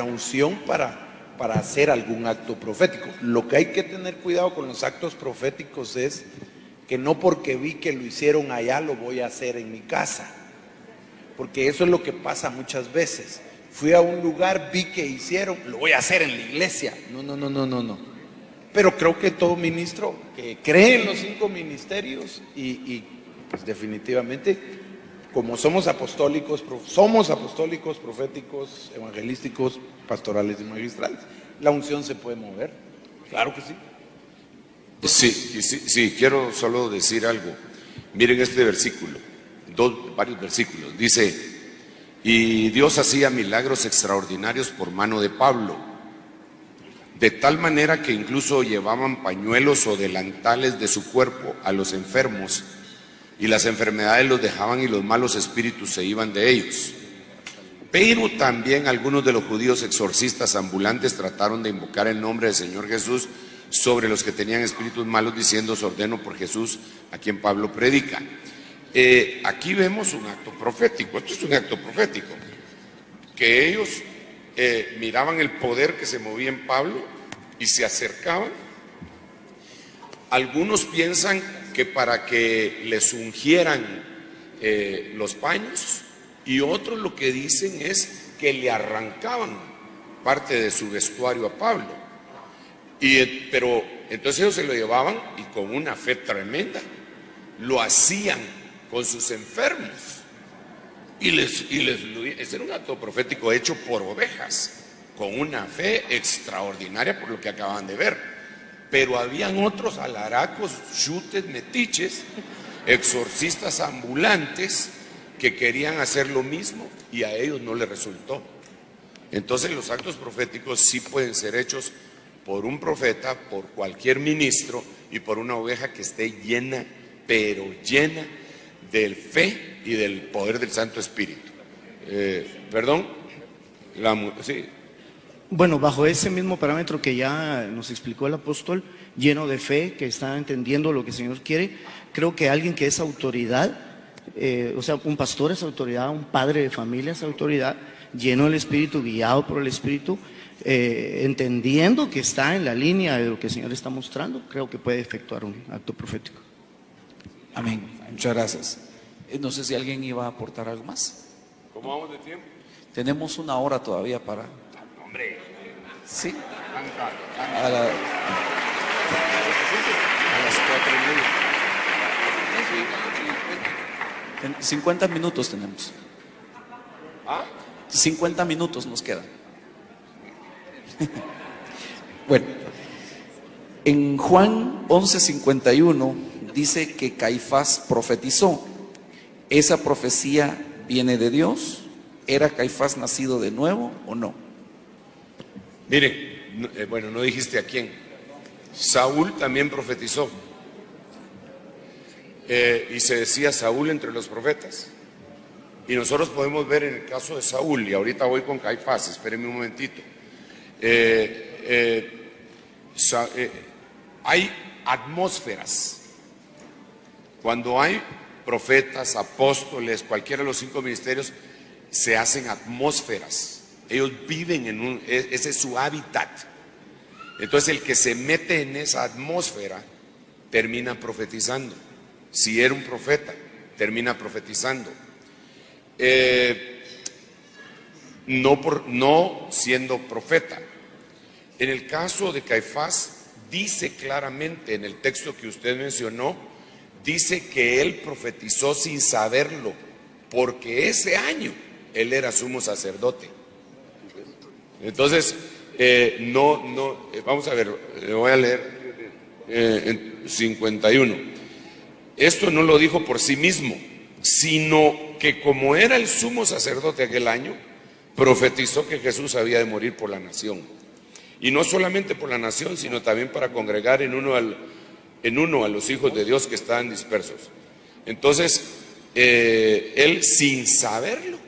unción para hacer algún acto profético. Lo que hay que tener cuidado con los actos proféticos es que no porque vi que lo hicieron allá lo voy a hacer en mi casa, porque eso es lo que pasa muchas veces. Fui a un lugar, vi que hicieron, lo voy a hacer en la iglesia. No. Pero creo que todo ministro que cree en los 5 ministerios y pues definitivamente, como somos apostólicos, proféticos, evangelísticos, pastorales y magistrales, la unción se puede mover. Claro que sí. Sí, quiero solo decir algo. Miren este versículo, varios versículos. Dice: y Dios hacía milagros extraordinarios por mano de Pablo, de tal manera que incluso llevaban pañuelos o delantales de su cuerpo a los enfermos, y las enfermedades los dejaban y los malos espíritus se iban de ellos. Pero también algunos de los judíos exorcistas ambulantes trataron de invocar el nombre del Señor Jesús sobre los que tenían espíritus malos, diciendo: os ordeno por Jesús, a quien Pablo predica. Aquí vemos un acto profético. Esto es un acto profético, que ellos miraban el poder que se movía en Pablo y se acercaban. Algunos piensan que para que les ungieran los paños, y otros lo que dicen es que le arrancaban parte de su vestuario a Pablo. Pero entonces ellos se lo llevaban y con una fe tremenda lo hacían con sus enfermos, ese era un acto profético hecho por ovejas, con una fe extraordinaria por lo que acaban de ver. Pero habían otros alaracos, chutes, metiches, exorcistas ambulantes que querían hacer lo mismo y a ellos no les resultó. Entonces los actos proféticos sí pueden ser hechos por un profeta, por cualquier ministro y por una oveja que esté llena, pero llena del fe y del poder del Santo Espíritu. Sí. Bueno, bajo ese mismo parámetro que ya nos explicó el apóstol, lleno de fe, que está entendiendo lo que el Señor quiere, creo que alguien que es autoridad, o sea, un pastor es autoridad, un padre de familia es autoridad, lleno del Espíritu, guiado por el Espíritu, entendiendo que está en la línea de lo que el Señor está mostrando, creo que puede efectuar un acto profético. Amén. Muchas gracias. No sé si alguien iba a aportar algo más. ¿Cómo vamos de tiempo? Tenemos 1 hora todavía para... Hombre. Sí. A las 4:30. 50 minutos tenemos. 50 minutos nos quedan. Bueno, en Juan 11:51 dice que Caifás profetizó. ¿Esa profecía viene de Dios? ¿Era Caifás nacido de nuevo o no? Miren, bueno, no dijiste a quién. Saúl también profetizó. Y se decía Saúl entre los profetas. Y nosotros podemos ver en el caso de Saúl, y ahorita voy con Caifás, espérenme un momentito. Hay atmósferas. Cuando hay profetas, apóstoles, cualquiera de los 5 ministerios, se hacen atmósferas. Ellos viven ese es su hábitat. Entonces el que se mete en esa atmósfera termina profetizando. Si era un profeta, termina profetizando. No siendo profeta. En el caso de Caifás, dice claramente en el texto que usted mencionó, dice que él profetizó sin saberlo, porque ese año él era sumo sacerdote. Entonces, vamos a ver, le voy a leer en 51. Esto no lo dijo por sí mismo, sino que como era el sumo sacerdote aquel año, profetizó que Jesús había de morir por la nación. Y no solamente por la nación, sino también para congregar en uno a los hijos de Dios que estaban dispersos. Entonces, él sin saberlo,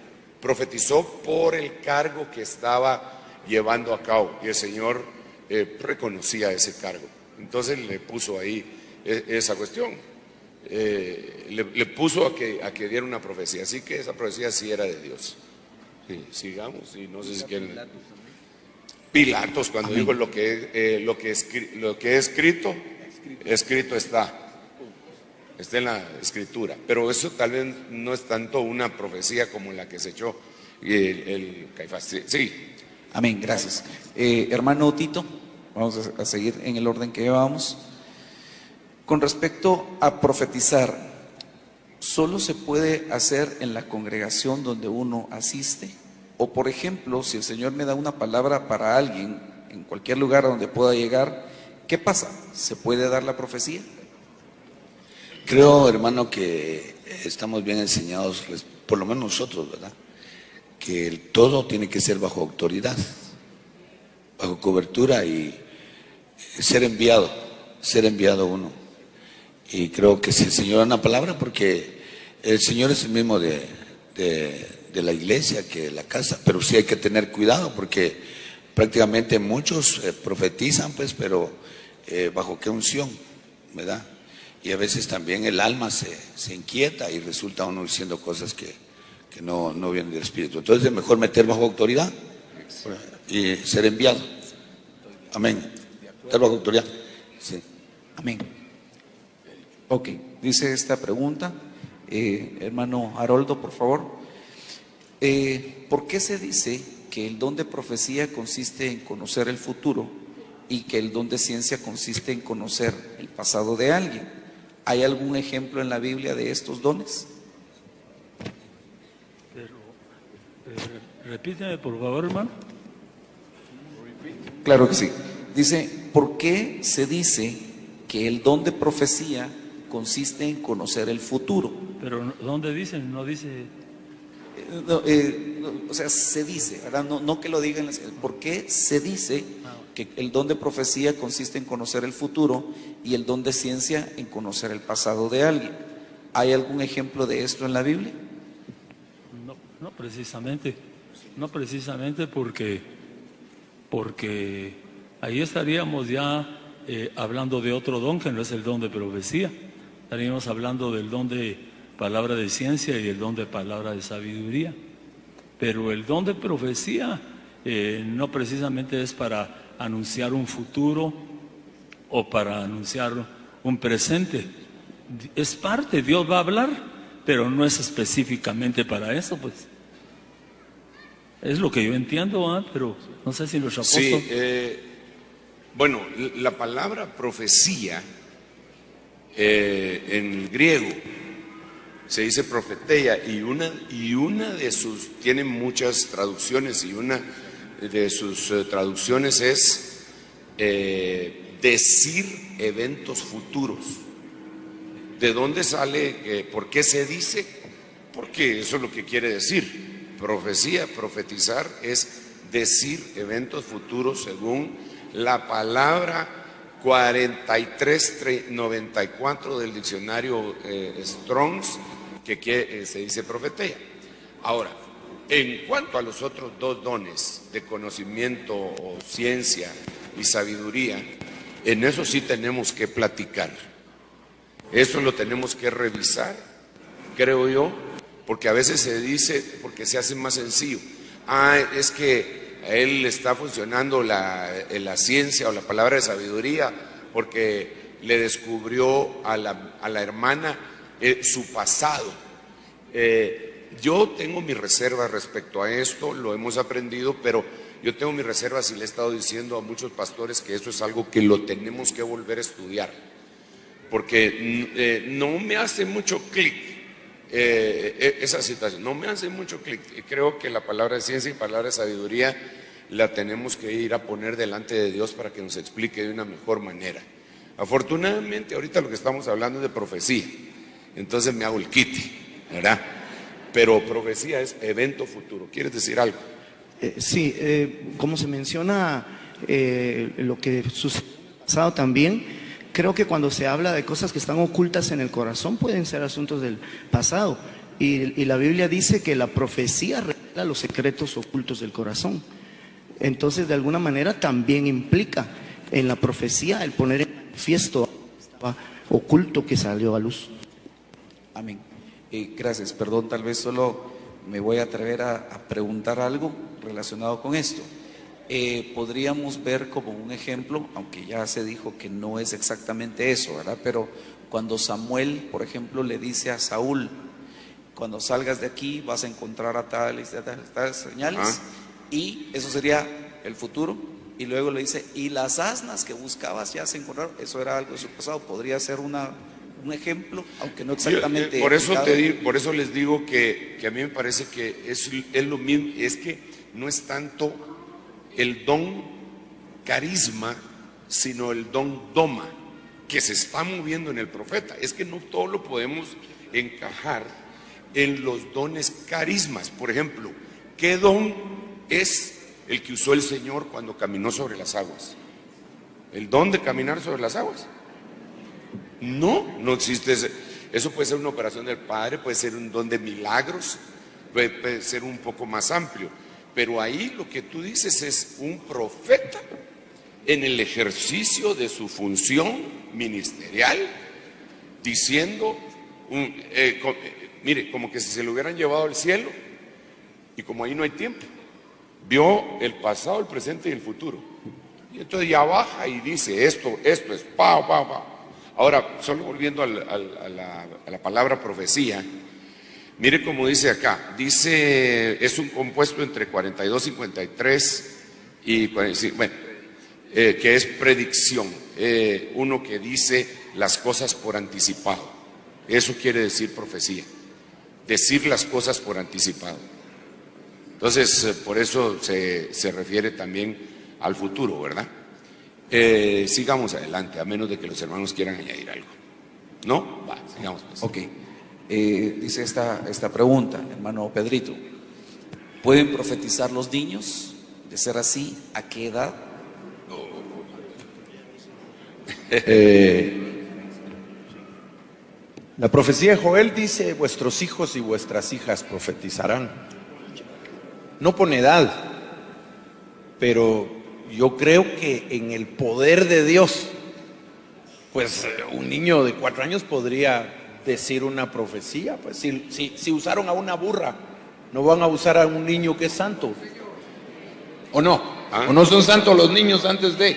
profetizó por el cargo que estaba llevando a cabo. Y el Señor reconocía ese cargo. Entonces le puso ahí esa cuestión. Le puso a que diera una profecía. Así que esa profecía sí era de Dios. Sí, sigamos. Y no sé si quieren. Pilatos, cuando dijo lo que he escrito, escrito está. Está en la escritura. Pero eso tal vez no es tanto una profecía como la que se echó el Caifás. Sí. Amén, gracias. Hermano Tito, vamos a seguir en el orden que llevábamos. Con respecto a profetizar, ¿solo se puede hacer en la congregación donde uno asiste? O por ejemplo, si el Señor me da una palabra para alguien en cualquier lugar donde pueda llegar, ¿qué pasa? ¿Se puede dar la profecía? Creo, hermano, que estamos bien enseñados, por lo menos nosotros, ¿verdad? Que todo tiene que ser bajo autoridad, bajo cobertura y ser enviado uno. Y creo que si el Señor da una palabra, porque el Señor es el mismo de la iglesia que de la casa, pero sí hay que tener cuidado porque prácticamente muchos profetizan, pues, pero bajo qué unción, ¿verdad? Y a veces también el alma se inquieta y resulta uno diciendo cosas que no vienen del Espíritu. Entonces es mejor meter bajo autoridad y ser enviado. Amén. Meter bajo autoridad. Sí. Amén. Ok, dice esta pregunta, hermano Haroldo, por favor. ¿Por qué se dice que el don de profecía consiste en conocer el futuro y que el don de ciencia consiste en conocer el pasado de alguien? ¿Hay algún ejemplo en la Biblia de estos dones? Repíteme, por favor, hermano. Claro que sí. Dice, ¿por qué se dice que el don de profecía consiste en conocer el futuro? Pero ¿dónde dicen? No dice. O sea, se dice, ¿verdad? No que lo digan. ¿Por qué se dice que el don de profecía consiste en conocer el futuro y el don de ciencia en conocer el pasado de alguien? ¿Hay algún ejemplo de esto en la Biblia? No precisamente. No precisamente porque ahí estaríamos ya hablando de otro don que no es el don de profecía. Estaríamos hablando del don de palabra de ciencia y el don de palabra de sabiduría. Pero el don de profecía no precisamente es para anunciar un futuro o para anunciar un presente. Es parte, Dios va a hablar, pero no es específicamente para eso, pues. Es lo que yo entiendo, pero no sé si los apóstoles... Sí, bueno, la palabra profecía en el griego se dice profeteia y una de sus, tiene muchas traducciones y una de sus traducciones es decir eventos futuros. ¿De dónde sale? ¿Por qué se dice? Porque eso es lo que quiere decir. Profecía, profetizar es decir eventos futuros según la palabra 4394 del diccionario Strongs, que se dice profetía. Ahora, en cuanto a los otros dos dones de conocimiento o ciencia y sabiduría, en eso sí tenemos que platicar. Eso lo tenemos que revisar, creo yo, porque a veces se dice, porque se hace más sencillo. Es que a él está funcionando la ciencia o la palabra de sabiduría porque le descubrió a la hermana su pasado. Yo tengo mis reservas respecto a esto, lo hemos aprendido, pero yo tengo mis reservas y le he estado diciendo a muchos pastores que eso es algo que lo tenemos que volver a estudiar, porque no me hace mucho clic esa situación, no me hace mucho clic. Creo que la palabra de ciencia y palabra de sabiduría la tenemos que ir a poner delante de Dios para que nos explique de una mejor manera. Afortunadamente ahorita lo que estamos hablando es de profecía, entonces me hago el quite, ¿verdad? Pero profecía es evento futuro. ¿Quieres decir algo? Sí, como se menciona lo que sucedió en el pasado también, creo que cuando se habla de cosas que están ocultas en el corazón pueden ser asuntos del pasado. Y la Biblia dice que la profecía revela los secretos ocultos del corazón. Entonces, de alguna manera, también implica en la profecía el poner en manifiesto que estaba oculto, que salió a luz. Amén. Gracias. Perdón, tal vez solo me voy a atrever a preguntar algo relacionado con esto. Podríamos ver como un ejemplo, aunque ya se dijo que no es exactamente eso, ¿verdad? Pero cuando Samuel, por ejemplo, le dice a Saúl, cuando salgas de aquí vas a encontrar a tales señales, y eso sería el futuro, y luego le dice, y las asnas que buscabas ya se encontraron. Eso era algo de su pasado. Podría ser un ejemplo, aunque no exactamente. Por eso les digo que a mí me parece que es lo mismo, es que no es tanto el don carisma, sino el don doma, que se está moviendo en el profeta. Es que no todo lo podemos encajar en los dones carismas. Por ejemplo, ¿qué don es el que usó el Señor cuando caminó sobre las aguas? ¿El don de caminar sobre las aguas? No existe ese. Eso puede ser una operación del Padre, puede ser un don de milagros, puede ser un poco más amplio. Pero ahí lo que tú dices es un profeta en el ejercicio de su función ministerial, diciendo, mire, como que si se lo hubieran llevado al cielo, y como ahí no hay tiempo, vio el pasado, el presente y el futuro. Y entonces ya baja y dice, esto es pa. Ahora, solo volviendo a la palabra profecía, mire cómo dice acá, dice, es un compuesto entre 42, 53 y 45, bueno, que es predicción, uno que dice las cosas por anticipado. Eso quiere decir profecía, decir las cosas por anticipado. Entonces, por eso se refiere también al futuro, ¿verdad? Sigamos adelante, a menos de que los hermanos quieran añadir algo. ¿No? Va, sigamos pues. Ok. Dice esta pregunta, hermano Pedrito. ¿Pueden profetizar los niños? De ser así, ¿a qué edad? La profecía de Joel dice, vuestros hijos y vuestras hijas profetizarán. No pone edad, pero yo creo que en el poder de Dios, pues un niño de 4 años podría decir una profecía. Pues si usaron a una burra, no van a usar a un niño que es santo, ¿o no? ¿O no son santos los niños antes de?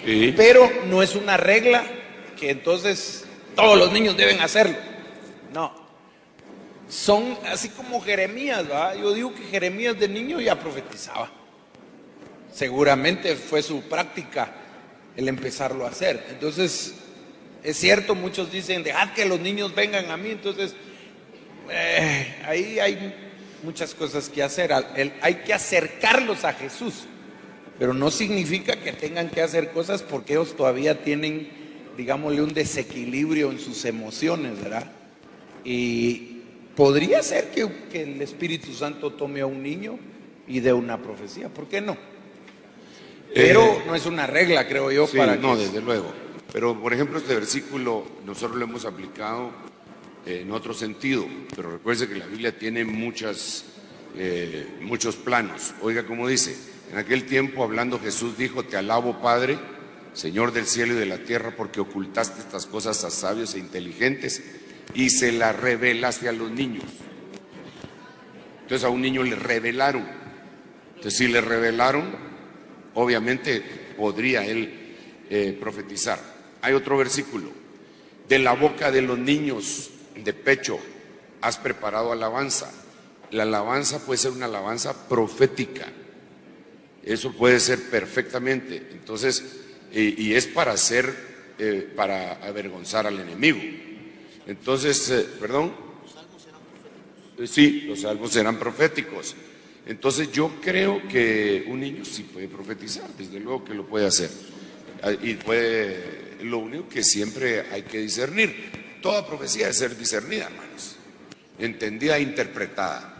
Sí. Pero no es una regla que entonces todos los niños deben hacerlo. No. Son así como Jeremías, ¿verdad? Yo digo que Jeremías de niño ya profetizaba. Seguramente fue su práctica el empezarlo a hacer. Entonces, es cierto, muchos dicen, dejad que los niños vengan a mí. Entonces, ahí hay muchas cosas que hacer. Hay que acercarlos a Jesús, pero no significa que tengan que hacer cosas porque ellos todavía tienen, digámosle, un desequilibrio en sus emociones, ¿verdad? Y podría ser que el Espíritu Santo tome a un niño y dé una profecía, ¿por qué no? Pero no es una regla, creo yo, sí, para no, que... desde luego. Pero, por ejemplo, este versículo nosotros lo hemos aplicado en otro sentido, pero recuerde que la Biblia tiene muchos planos. Oiga cómo dice, en aquel tiempo hablando Jesús dijo, te alabo Padre, Señor del cielo y de la tierra, porque ocultaste estas cosas a sabios e inteligentes y se las revelaste a los niños. Entonces a un niño le revelaron. Entonces si le revelaron, obviamente podría él profetizar. Hay otro versículo, de la boca de los niños de pecho has preparado alabanza. La alabanza puede ser una alabanza profética, eso puede ser perfectamente. Entonces, y es para hacer, para avergonzar al enemigo. Entonces, perdón. Sí, los salmos serán proféticos. Entonces yo creo que un niño sí puede profetizar, desde luego que lo puede hacer. Y lo único que siempre hay que discernir. Toda profecía debe ser discernida, hermanos. Entendida e interpretada.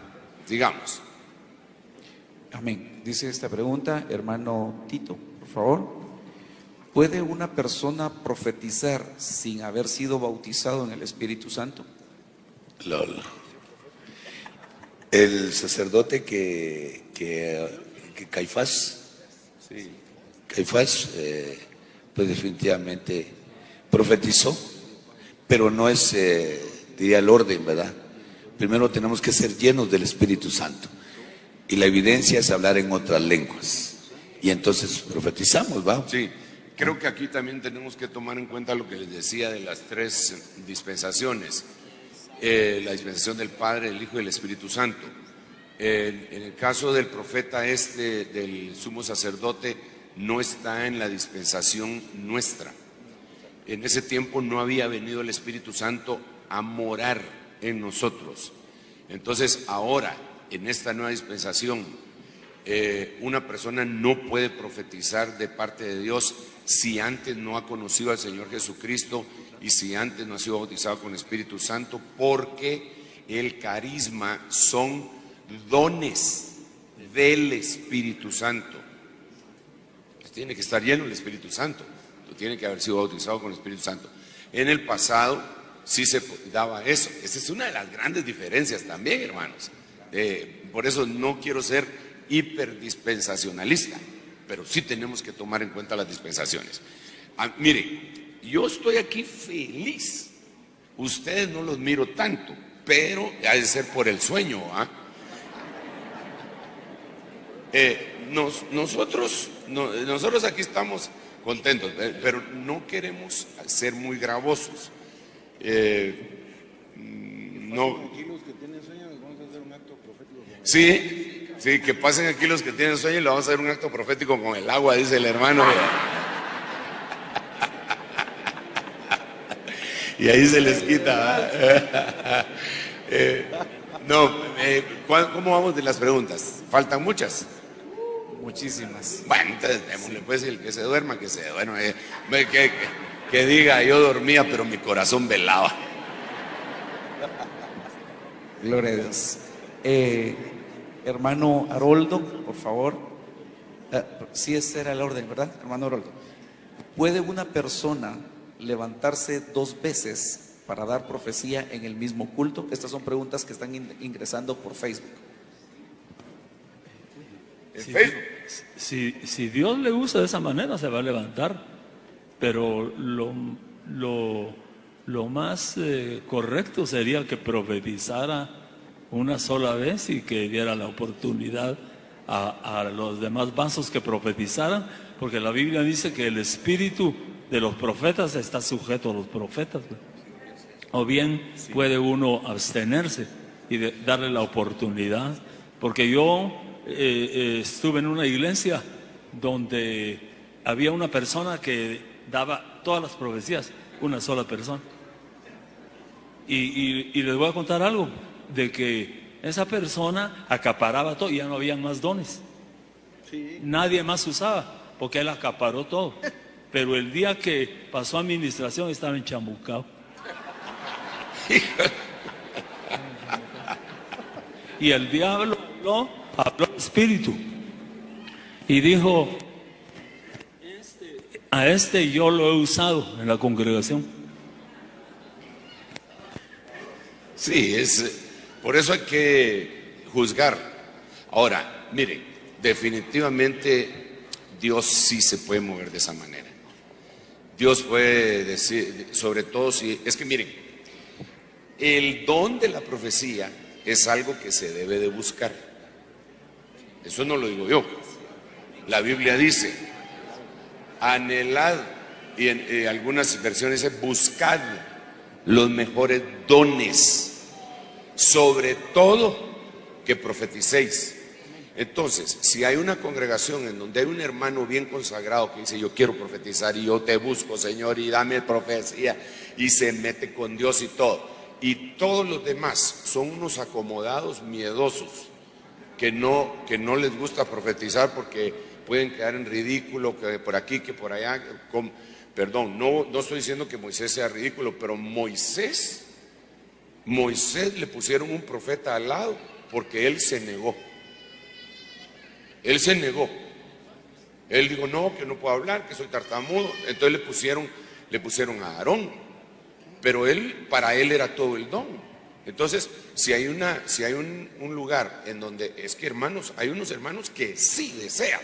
Digamos. Amén. Dice esta pregunta, hermano Tito, por favor. ¿Puede una persona profetizar sin haber sido bautizado en el Espíritu Santo? El sacerdote que Caifás Sí. Caifás, pues definitivamente profetizó, pero no es, diría, el orden, ¿verdad? Primero tenemos que ser llenos del Espíritu Santo. Y la evidencia es hablar en otras lenguas. Y entonces profetizamos, ¿va? Sí, creo que aquí también tenemos que tomar en cuenta lo que les decía de las tres dispensaciones. La dispensación del Padre, del Hijo y del Espíritu Santo. En el caso del profeta del sumo sacerdote, no está en la dispensación nuestra. En ese tiempo no había venido el Espíritu Santo a morar en nosotros. Entonces ahora, en esta nueva dispensación, una persona no puede profetizar de parte de Dios si antes no ha conocido al Señor Jesucristo y si antes no ha sido bautizado con el Espíritu Santo, porque el carisma son dones del Espíritu Santo. Tiene que estar lleno del Espíritu Santo, tiene que haber sido bautizado con el Espíritu Santo. En el pasado sí se daba eso. Esa es una de las grandes diferencias también, hermanos. Por eso no quiero ser hiperdispensacionalista, pero sí tenemos que tomar en cuenta las dispensaciones. Mire, yo estoy aquí feliz. Ustedes no los miro tanto, pero ha de ser por el sueño, ¿ah? Nosotros aquí estamos contentos, pero no queremos ser muy gravosos. No. Sí, sí, que pasen aquí los que tienen sueño y le vamos a hacer un acto profético con el agua, dice el hermano. Y ahí se les quita. ¿Cómo vamos de las preguntas? ¿Faltan muchas? Muchísimas. Bueno, entonces démosle pues, el que se duerma, que se duerma. Que diga, yo dormía, pero mi corazón velaba. Gloria a Dios. Hermano Haroldo, por favor. Sí, ese era el orden, ¿verdad, hermano Haroldo? ¿Puede una persona levantarse 2 veces para dar profecía en el mismo culto? Estas son preguntas que están ingresando por Facebook. Si Dios le usa de esa manera, se va a levantar. Pero lo más correcto sería que profetizara una sola vez y que diera la oportunidad a los demás vasos que profetizaran, porque la Biblia dice que el espíritu de los profetas está sujeto a los profetas, ¿no? O bien puede uno abstenerse y darle la oportunidad, porque yo estuve en una iglesia donde había una persona que daba todas las profecías, una sola persona. Y les voy a contar algo, de que esa persona acaparaba todo y ya no había más dones. Sí. Nadie más usaba, porque él acaparó todo. Pero el día que pasó a administración estaba enchamucado. Y el diablo habló al espíritu y dijo: a este yo lo he usado en la congregación. Sí, por eso hay que juzgar. Ahora, mire, definitivamente Dios sí se puede mover de esa manera. Dios puede decir, sobre todo si, es que miren, el don de la profecía es algo que se debe de buscar. Eso no lo digo yo. La Biblia dice: anhelad, y en algunas versiones dice: buscad los mejores dones, sobre todo que profeticéis. Entonces, si hay una congregación en donde hay un hermano bien consagrado que dice: yo quiero profetizar y yo te busco, Señor, y dame profecía, y se mete con Dios y todo, y todos los demás son unos acomodados miedosos que no les gusta profetizar porque pueden quedar en ridículo, que por aquí, que por allá. Perdón, no estoy diciendo que Moisés sea ridículo, pero Moisés le pusieron un profeta al lado porque él se negó. Él se negó. Él dijo: no, que no puedo hablar, que soy tartamudo. Entonces le pusieron a Aarón, pero para él era todo el don. Entonces, si hay un lugar en donde, es que hermanos, hay unos hermanos que sí desean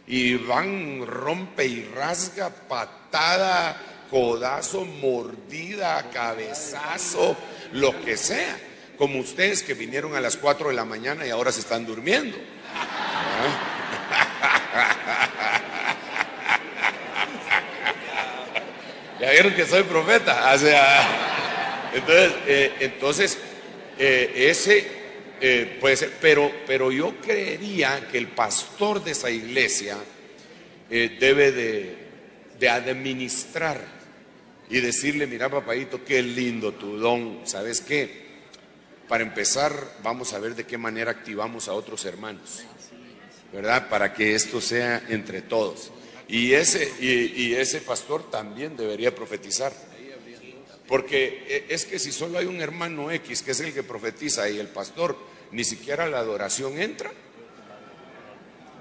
y van, rompe y rasga, patada, codazo, mordida, cabezazo, lo que sea. Como ustedes que vinieron a las 4 de la mañana y ahora se están durmiendo. ¿Ya vieron que soy profeta? O sea, entonces ese puede ser, pero yo creería que el pastor de esa iglesia debe de administrar y decirle: mira, papadito, qué lindo tu don. ¿Sabes qué? Para empezar, vamos a ver de qué manera activamos a otros hermanos, ¿verdad? Para que esto sea entre todos. Y ese pastor también debería profetizar. Porque es que si solo hay un hermano X que es el que profetiza y el pastor, ni siquiera la adoración entra.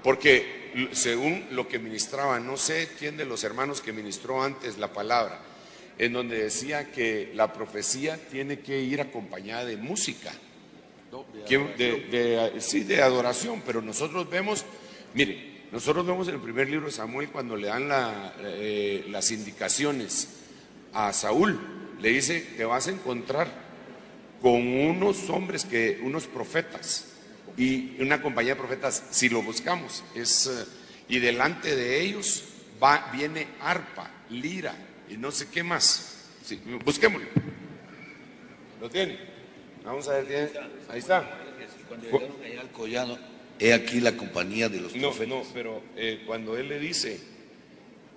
Porque según lo que ministraba, no sé quién de los hermanos que ministró antes la palabra, en donde decía que la profecía tiene que ir acompañada de música. Sí, de adoración, pero nosotros vemos, mire, nosotros vemos en el primer libro de Samuel cuando le dan las indicaciones a Saúl, le dice: te vas a encontrar con unos hombres, unos profetas y una compañía de profetas, si lo buscamos, y delante de ellos viene arpa, lira y no sé qué más. Sí, busquémoslo. ¿Lo tiene? Vamos a ver, ahí está. Cuando llegaron allá al collado, he aquí la compañía de los profetas. No, pero cuando él le dice,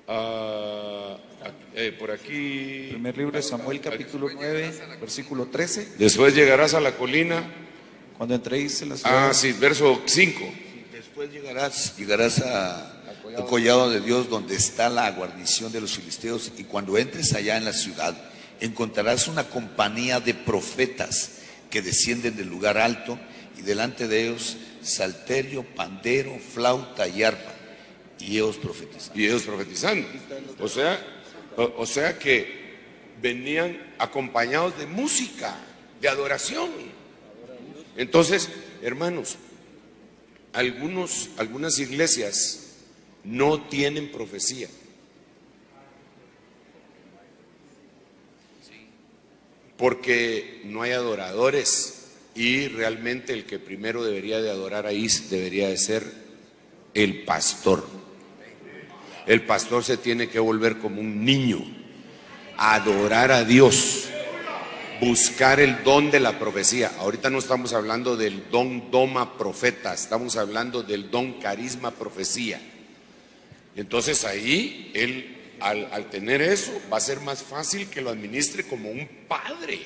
por aquí... Primer libro de Samuel, capítulo 9, versículo 13. Después llegarás a la colina. Cuando entréis en la ciudad. Sí, verso 5. Después llegarás al collado de Dios, donde está la guarnición de los filisteos, y cuando entres allá en la ciudad, encontrarás una compañía de profetas que descienden del lugar alto, y delante de ellos salterio, pandero, flauta y arpa, y ellos profetizando. O sea que venían acompañados de música, de adoración. Entonces, hermanos, algunas iglesias no tienen profecía. Porque no hay adoradores, y realmente el que primero debería de adorar ahí debería de ser el pastor. El pastor se tiene que volver como un niño, adorar a Dios, buscar el don de la profecía. Ahorita no estamos hablando del don doma profeta, estamos hablando del don carisma profecía. Entonces ahí él, al tener eso, va a ser más fácil que lo administre como un padre.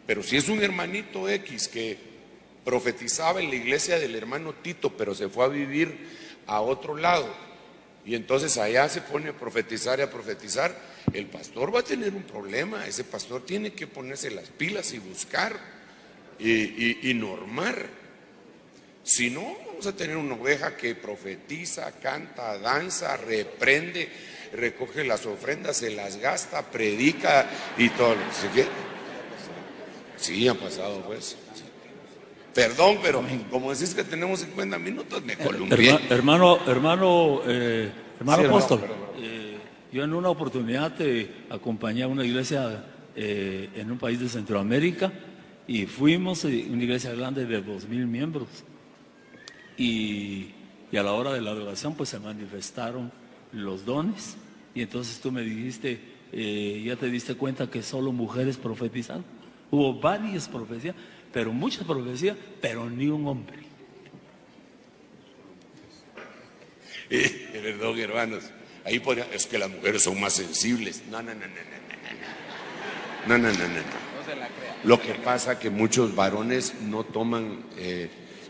Pero si es un hermanito X que profetizaba en la iglesia del hermano Tito, pero se fue a vivir a otro lado, y entonces allá se pone a profetizar y a profetizar, el pastor va a tener un problema. Ese pastor tiene que ponerse las pilas y buscar y normar. Si no, vamos a tener una oveja que profetiza, canta, danza, reprende, recoge las ofrendas, se las gasta, predica y todo lo que se quiere. Sí, ha pasado, pues. Perdón, pero como decís que tenemos 50 minutos, me columpié. Hermano apóstol, yo en una oportunidad te acompañé a una iglesia en un país de Centroamérica, y fuimos a una iglesia grande de 2,000 miembros, y a la hora de la adoración pues se manifestaron los dones, y entonces tú me dijiste, ya te diste cuenta que solo mujeres profetizaron. Hubo varias profecías, pero muchas profecías, pero ni un hombre. Perdón, hermanos, ahí es que las mujeres son más sensibles. No. Lo que pasa es que muchos varones no toman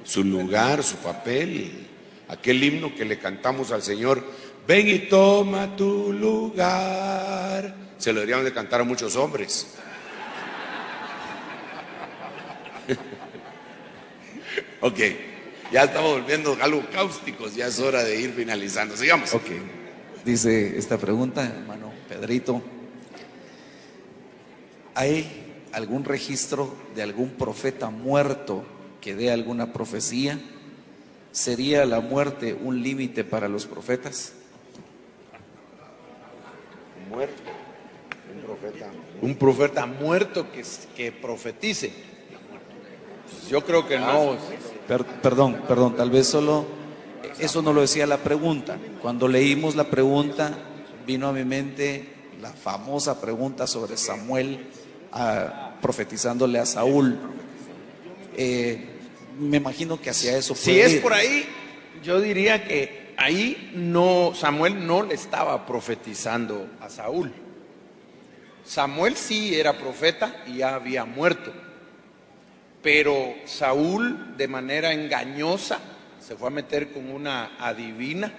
su lugar, su papel. Aquel himno que le cantamos al Señor, ven y toma tu lugar, se lo deberían de cantar a muchos hombres. Ok, ya estamos volviendo algo cáusticos, ya es hora de ir finalizando. Sigamos. Ok, dice esta pregunta, hermano Pedrito: ¿hay algún registro de algún profeta muerto que dé alguna profecía? ¿sería la muerte un límite para los profetas? Muerto, un profeta muerto que profetice. Pues yo creo que no. Perdón, tal vez solo eso no lo decía la pregunta. Cuando leímos la pregunta, vino a mi mente la famosa pregunta sobre Samuel profetizándole a Saúl. Me imagino que hacia eso Si puede es ir. por ahí, yo diría que ahí no, Samuel no le estaba profetizando a Saúl. Samuel sí era profeta y ya había muerto. Pero Saúl, de manera engañosa, se fue a meter con una adivina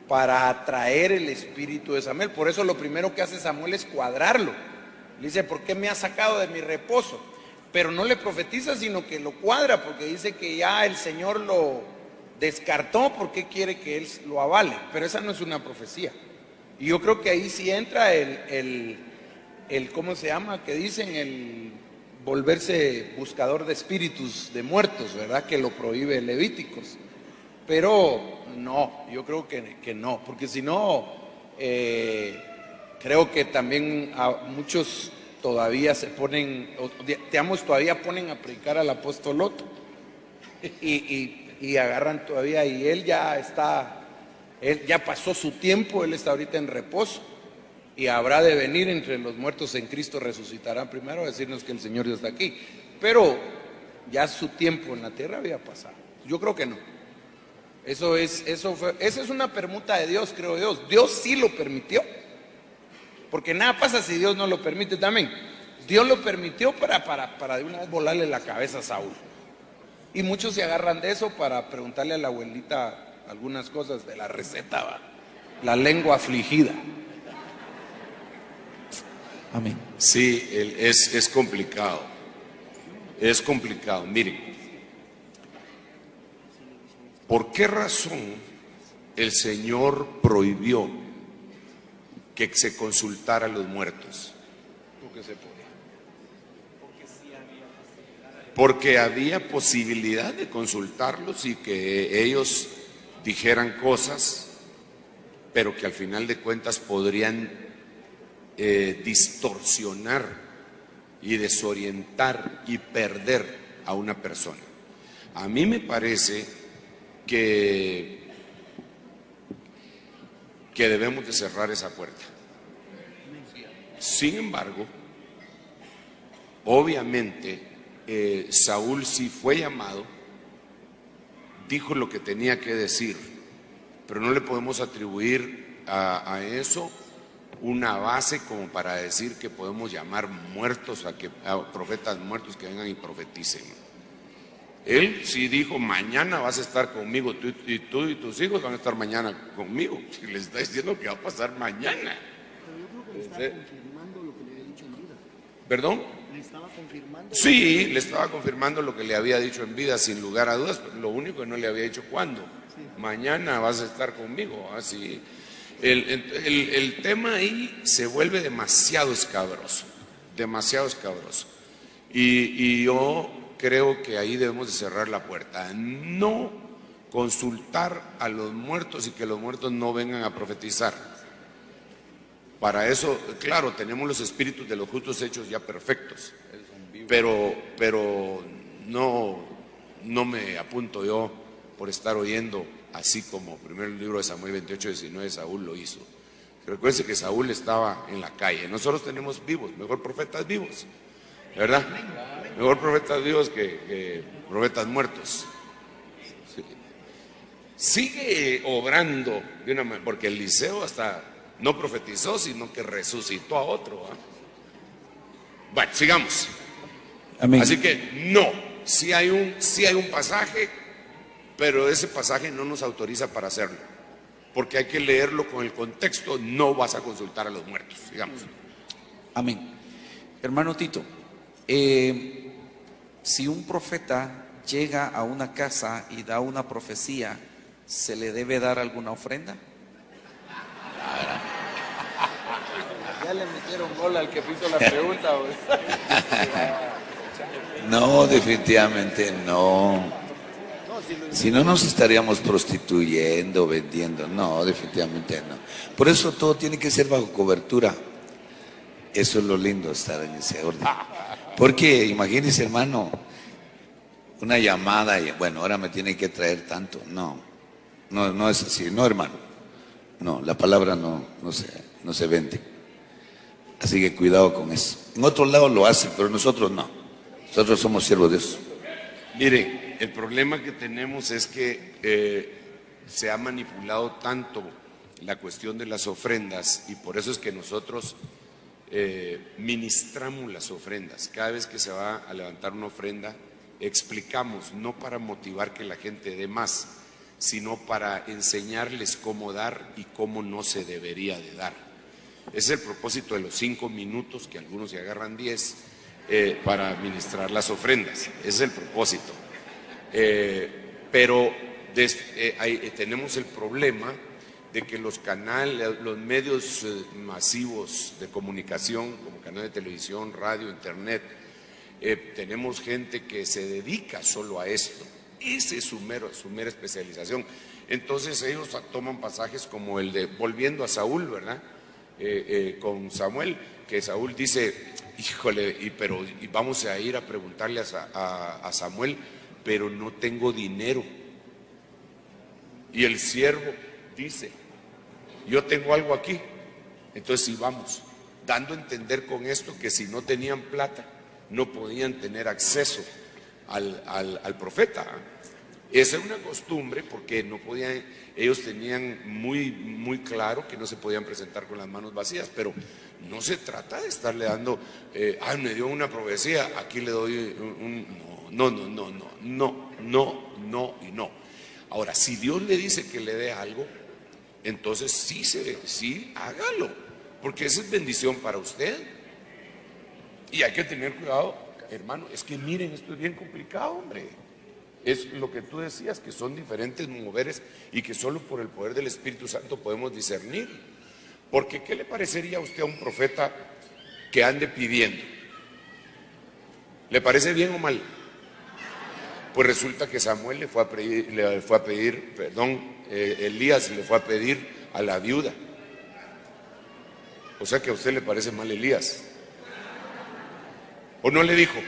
para atraer el espíritu de Samuel. Por eso lo primero que hace Samuel es cuadrarlo. Le dice, ¿por qué me has sacado de mi reposo? Pero no le profetiza, sino que lo cuadra, porque dice que ya el Señor lo descartó, porque quiere que él lo avale. Pero esa no es una profecía. Y yo creo que ahí sí entra el ¿cómo se llama? Que dicen el volverse buscador de espíritus de muertos, ¿verdad? Que lo prohíbe Levíticos. Pero no, yo creo que no, porque si no, creo que también a muchos todavía se ponen, digamos, todavía ponen a predicar al apóstol Lot y agarran todavía, y él ya pasó su tiempo, él está ahorita en reposo. Y habrá de venir entre los muertos en Cristo, resucitarán primero a decirnos que el Señor ya está aquí. Pero ya su tiempo en la tierra había pasado. Yo creo que no. Esa es una permuta de Dios, creo yo. Dios sí lo permitió. Porque nada pasa si Dios no lo permite también. Dios lo permitió para de una vez volarle la cabeza a Saúl. Y muchos se agarran de eso para preguntarle a la abuelita algunas cosas de la receta, ¿va? La lengua afligida. Amén. Sí, es complicado. Es complicado. Miren, ¿por qué razón el Señor prohibió que se consultara a los muertos? Porque se podía. Porque había posibilidad de consultarlos y que ellos dijeran cosas, pero que al final de cuentas podrían distorsionar y desorientar y perder a una persona. A mí me parece que debemos de cerrar esa puerta. Sin embargo, obviamente Saúl sí fue llamado, dijo lo que tenía que decir, pero no le podemos atribuir a eso una base como para decir que podemos llamar muertos a profetas muertos que vengan y profeticen. Él sí dijo, mañana vas a estar conmigo, tú y tus hijos van a estar mañana conmigo. Y les está diciendo que va a pasar mañana. Pero yo creo que le estaba confirmando lo que le había dicho en vida. ¿Perdón? Le estaba confirmando. Sí, le estaba confirmando lo que le había dicho en vida, sin lugar a dudas, pero lo único que no le había dicho cuándo. Sí. Mañana vas a estar conmigo, así. El tema ahí se vuelve demasiado escabroso, demasiado escabroso. Y yo creo que ahí debemos de cerrar la puerta. No consultar a los muertos y que los muertos no vengan a profetizar. Para eso, claro, tenemos los espíritus de los justos hechos ya perfectos, pero no me apunto yo por estar oyendo, así como primero el libro de Samuel 28, 19, Saúl lo hizo. Recuerden que Saúl estaba en la calle. Nosotros tenemos vivos, mejor profetas vivos, ¿verdad? Mejor profetas vivos que profetas muertos. Sí. Sigue obrando de una manera, porque Eliseo hasta no profetizó, sino que resucitó a otro. ¿eh? Bueno, sigamos. Amén. Así que no, sí hay un pasaje, pero ese pasaje no nos autoriza para hacerlo, porque hay que leerlo con el contexto. No vas a consultar a los muertos, digamos. Amén. Hermano Tito, si un profeta llega a una casa y da una profecía, ¿se le debe dar alguna ofrenda? Ya le metieron gol al que hizo la pregunta. No, definitivamente no. Si no nos estaríamos prostituyendo, vendiendo. No, definitivamente no. Por eso todo tiene que ser bajo cobertura. Eso es lo lindo, estar en ese orden. Porque imagínese, hermano, una llamada y bueno, ahora me tiene que traer tanto. No es así. No, hermano. No, la palabra no se vende. Así que cuidado con eso. En otros lados lo hacen, pero nosotros no. Nosotros somos siervos de eso. Mire, el problema que tenemos es que se ha manipulado tanto la cuestión de las ofrendas y por eso es que nosotros ministramos las ofrendas. Cada vez que se va a levantar una ofrenda, explicamos, no para motivar que la gente dé más, sino para enseñarles cómo dar y cómo no se debería de dar. Ese es el propósito de los 5 minutos, que algunos se agarran 10, para administrar las ofrendas. Ese es el propósito. Pero tenemos el problema de que los canales, los medios masivos de comunicación, como canal de televisión, radio, internet, tenemos gente que se dedica solo a esto. Esa es su mera especialización. Entonces ellos toman pasajes como el de, volviendo a Saúl, ¿verdad? Con Samuel, que Saúl dice, híjole, y vamos a ir a preguntarle a Samuel, pero no tengo dinero. Y el siervo dice, yo tengo algo aquí, entonces sí vamos, dando a entender con esto que si no tenían plata, no podían tener acceso al profeta. Esa es una costumbre porque no podían, ellos tenían muy claro que no se podían presentar con las manos vacías, pero no se trata de estarle dando, me dio una profecía, aquí le doy no y no. Ahora, si Dios le dice que le dé algo, entonces sí, hágalo, porque esa es bendición para usted. Y hay que tener cuidado, hermano, es que miren, esto es bien complicado, hombre. Es lo que tú decías, que son diferentes moveres y que solo por el poder del Espíritu Santo podemos discernir. Porque ¿qué le parecería a usted a un profeta que ande pidiendo? ¿Le parece bien o mal? Pues resulta que Samuel Elías le fue a pedir a la viuda. O sea que a usted le parece mal Elías. ¿O no le dijo?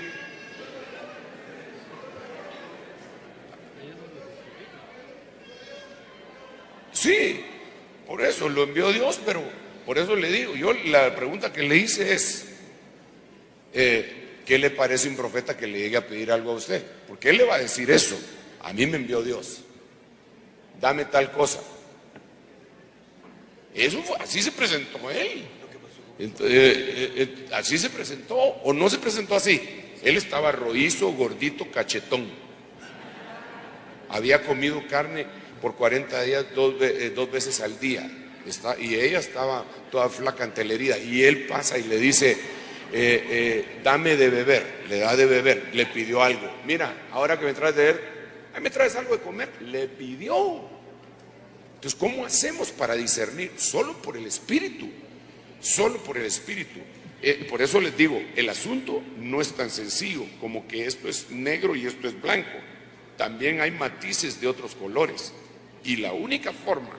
Sí, por eso lo envió Dios, pero por eso le digo, yo la pregunta que le hice es, ¿qué le parece un profeta que le llegue a pedir algo a usted? Porque él le va a decir eso, a mí me envió Dios, dame tal cosa. Así se presentó él. Así se presentó, o no se presentó así. Él estaba roízo, gordito, cachetón. Había comido carne por 40 días, dos veces al día. Y ella estaba toda flaca, entelerida. Y él pasa y le dice, dame de beber. Le da de beber, le pidió algo. Mira, ahora que me traes de beber, ¿me traes algo de comer? Le pidió. Entonces, ¿cómo hacemos para discernir? Solo por el Espíritu. Solo por el Espíritu. Por eso les digo, el asunto no es tan sencillo como que esto es negro y esto es blanco. También hay matices de otros colores. Y la única forma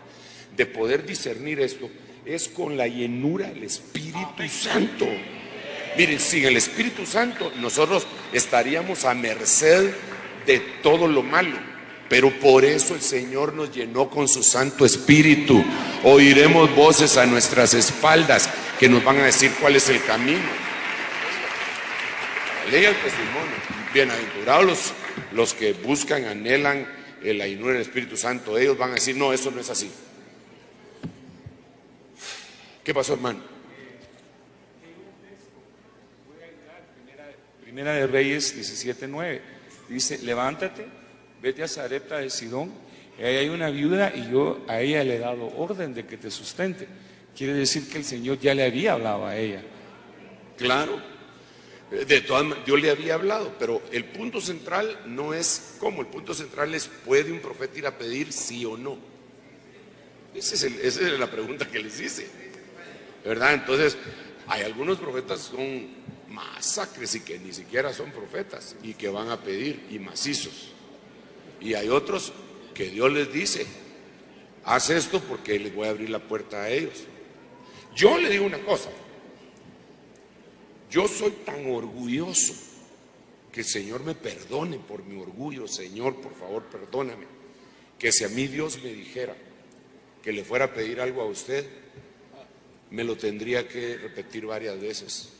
de poder discernir esto es con la llenura del Espíritu Santo. Miren, sin el Espíritu Santo nosotros estaríamos a merced de todo lo malo. Pero por eso el Señor nos llenó con su Santo Espíritu. Oiremos voces a nuestras espaldas que nos van a decir cuál es el camino. Lea el testimonio. Bienaventurados los que buscan, anhelan la llenura del Espíritu Santo. Ellos van a decir, no, eso no es así. ¿Qué pasó, hermano? Primera de Reyes 17:9. Dice, levántate, vete a Sarepta de Sidón, y ahí hay una viuda y yo a ella le he dado orden de que te sustente. Quiere decir que el Señor ya le había hablado a ella. Claro. De todas maneras, yo le había hablado, pero el punto central no es cómo, el punto central es, ¿puede un profeta ir a pedir sí o no? Esa es la pregunta que les hice, ¿verdad? Entonces, hay algunos profetas que son masacres y que ni siquiera son profetas y que van a pedir, y macizos. Y hay otros que Dios les dice, haz esto porque les voy a abrir la puerta a ellos. Yo le digo una cosa, yo soy tan orgulloso que el Señor me perdone por mi orgullo. Señor, por favor, perdóname. Que si a mí Dios me dijera que le fuera a pedir algo a usted, me lo tendría que repetir varias veces.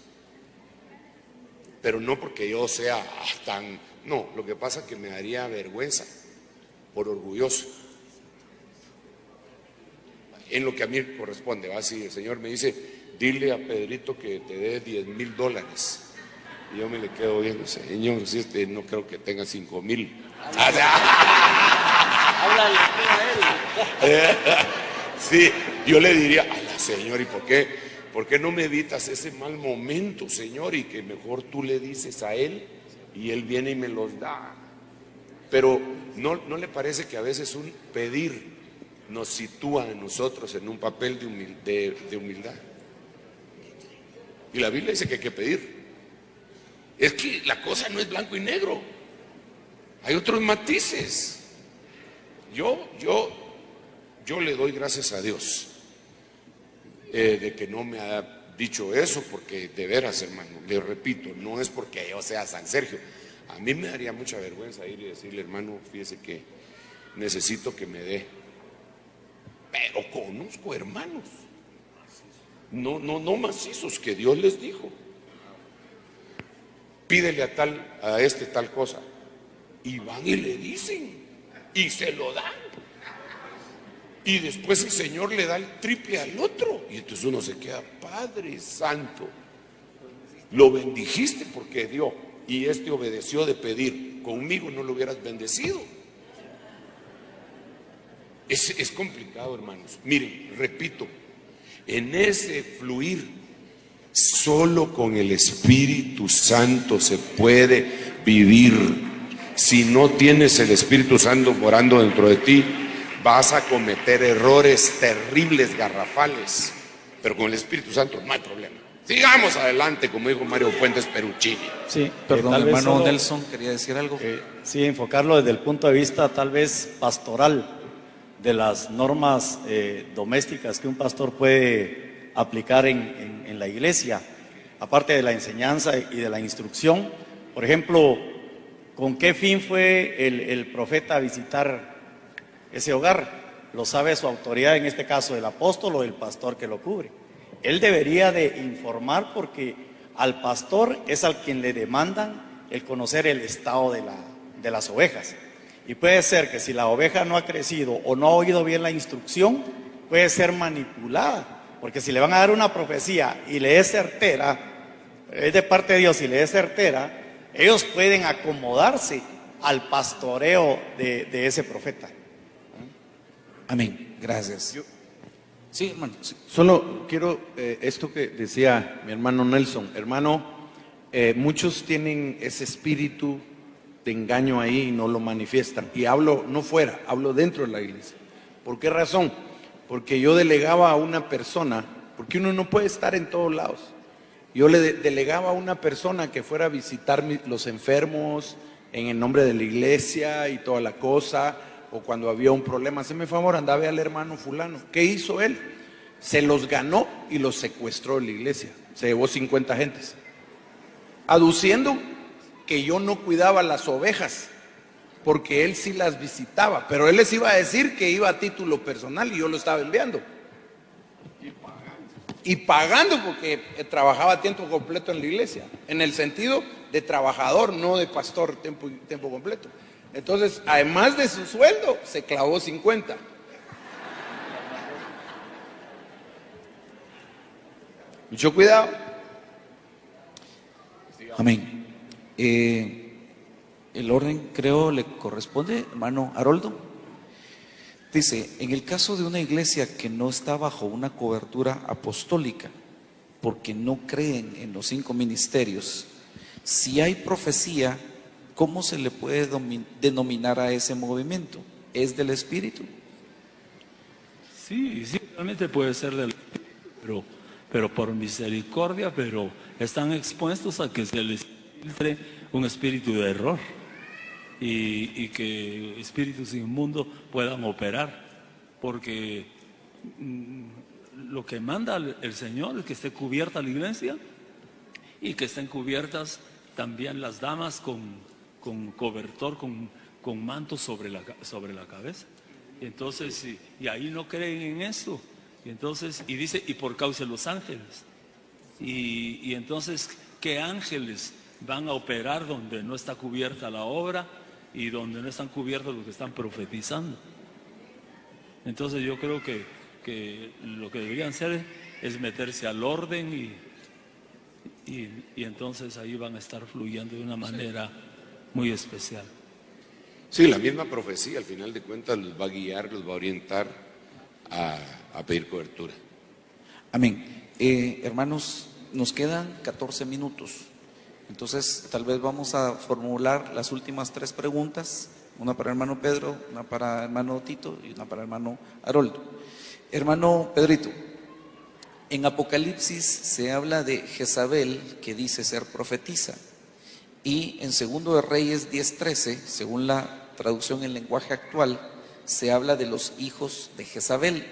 Pero no porque yo sea tan... No, lo que pasa es que me daría vergüenza por orgulloso. En lo que a mí corresponde, va así, el Señor me dice, dile a Pedrito que te dé $10,000. Y yo me le quedo viendo, Señor, si no creo que tenga 5,000. Háblale a él. Sí, yo le diría, Señor, ¿y por qué no me evitas ese mal momento, Señor? Y que mejor tú le dices a Él y Él viene y me los da. Pero ¿no le parece que a veces un pedir nos sitúa a nosotros en un papel de humildad? Y la Biblia dice que hay que pedir. Es que la cosa no es blanco y negro. Hay otros matices. Yo le doy gracias a Dios de que no me ha dicho eso, porque de veras, hermano, le repito, no es porque yo sea San Sergio. A mí me daría mucha vergüenza ir y decirle, hermano, fíjese que necesito que me dé. Pero conozco hermanos, no macizos, que Dios les dijo, pídele a este tal cosa, y van y le dicen, y se lo dan, y después el Señor le da el triple al otro, y entonces uno se queda, Padre Santo, lo bendijiste porque dio, y este obedeció de pedir, conmigo no lo hubieras bendecido. Es complicado, hermanos. Miren, repito, en ese fluir, solo con el Espíritu Santo se puede vivir. Si no tienes el Espíritu Santo morando dentro de ti, vas a cometer errores terribles, garrafales. Pero con el Espíritu Santo no hay problema. Sigamos adelante, como dijo Mario Puentes Peruchini. Sí, Perdón, tal vez hermano solo, Nelson, quería decir algo. Sí, enfocarlo desde el punto de vista tal vez pastoral, de las normas domésticas que un pastor puede aplicar en la iglesia, aparte de la enseñanza y de la instrucción. Por ejemplo, ¿con qué fin fue el profeta a visitar ese hogar? Lo sabe su autoridad, en este caso el apóstol o el pastor que lo cubre. Él debería de informar, porque al pastor es al quien le demandan el conocer el estado de las ovejas. Y puede ser que si la oveja no ha crecido o no ha oído bien la instrucción, puede ser manipulada. Porque si le van a dar una profecía y le es certera, es de parte de Dios y le es certera, ellos pueden acomodarse al pastoreo de ese profeta. Amén. Gracias. Sí, hermano. Sí. Solo quiero esto que decía mi hermano Nelson. Hermano, muchos tienen ese espíritu de engaño ahí y no lo manifiestan. Y hablo no fuera, hablo dentro de la iglesia. ¿Por qué razón? Porque yo delegaba a una persona, porque uno no puede estar en todos lados. Yo le delegaba a una persona que fuera a visitar los enfermos en el nombre de la iglesia y toda la cosa. O cuando había un problema, hazme favor, anda a ver al hermano fulano. ¿Qué hizo él? Se los ganó y los secuestró de la iglesia. Se llevó 50 gentes. Aduciendo que yo no cuidaba las ovejas, porque él sí las visitaba. Pero él les iba a decir que iba a título personal y yo lo estaba enviando. Y pagando porque trabajaba a tiempo completo en la iglesia. En el sentido de trabajador, no de pastor tiempo completo. Entonces, además de su sueldo, se clavó 50. Mucho cuidado. Amén. El orden creo le corresponde, hermano Haroldo. Dice, en el caso de una iglesia que no está bajo una cobertura apostólica, porque no creen en los 5 ministerios, si hay profecía, ¿cómo se le puede denominar a ese movimiento? ¿Es del Espíritu? Sí, realmente puede ser del Espíritu, pero por misericordia, pero están expuestos a que se les filtre un espíritu de error. y que espíritus inmundos puedan operar, porque lo que manda el Señor es que esté cubierta la iglesia y que estén cubiertas también las damas con cobertor, con manto sobre la cabeza. Entonces, y ahí no creen en eso. Y entonces, y dice, y por causa de los ángeles. Y entonces, ¿qué ángeles van a operar donde no está cubierta la obra y donde no están cubiertos los que están profetizando? Entonces yo creo que lo que deberían hacer es meterse al orden y entonces ahí van a estar fluyendo de una manera muy especial. Sí, la misma profecía al final de cuentas los va a guiar, los va a orientar a pedir cobertura. Amén. Hermanos, nos quedan 14 minutos. Entonces, tal vez vamos a formular las últimas 3 preguntas. Una para el hermano Pedro, una para el hermano Tito y una para el hermano Haroldo. Hermano Pedrito, en Apocalipsis se habla de Jezabel, que dice ser profetisa. Y en 2 de Reyes 10:13, según la traducción en lenguaje actual, se habla de los hijos de Jezabel.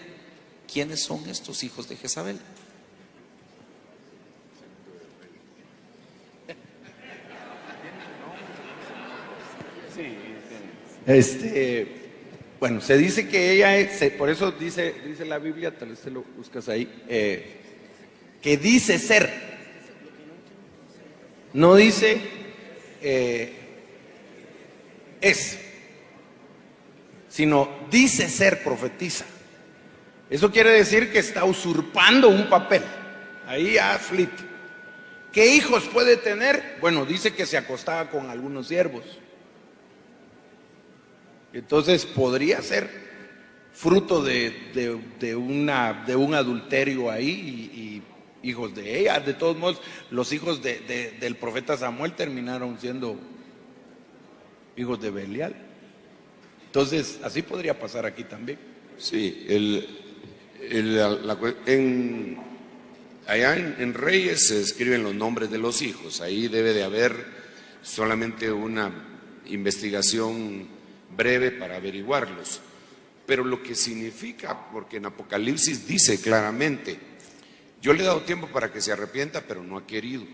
¿Quiénes son estos hijos de Jezabel? Bueno, se dice que ella es, por eso dice la Biblia, tal vez te lo buscas ahí, que dice ser, no dice es, sino dice ser profetisa. Eso quiere decir que está usurpando un papel. Ahí aflit. ¿Qué hijos puede tener? Bueno, dice que se acostaba con algunos siervos. Entonces podría ser fruto de un adulterio ahí y hijos de ella. De todos modos, los hijos del profeta Samuel terminaron siendo hijos de Belial. Entonces, así podría pasar aquí también. Sí, allá en Reyes se escriben los nombres de los hijos. Ahí debe de haber solamente una investigación breve para averiguarlos. Pero lo que significa, porque en Apocalipsis dice claramente, yo le he dado tiempo para que se arrepienta, pero no ha querido.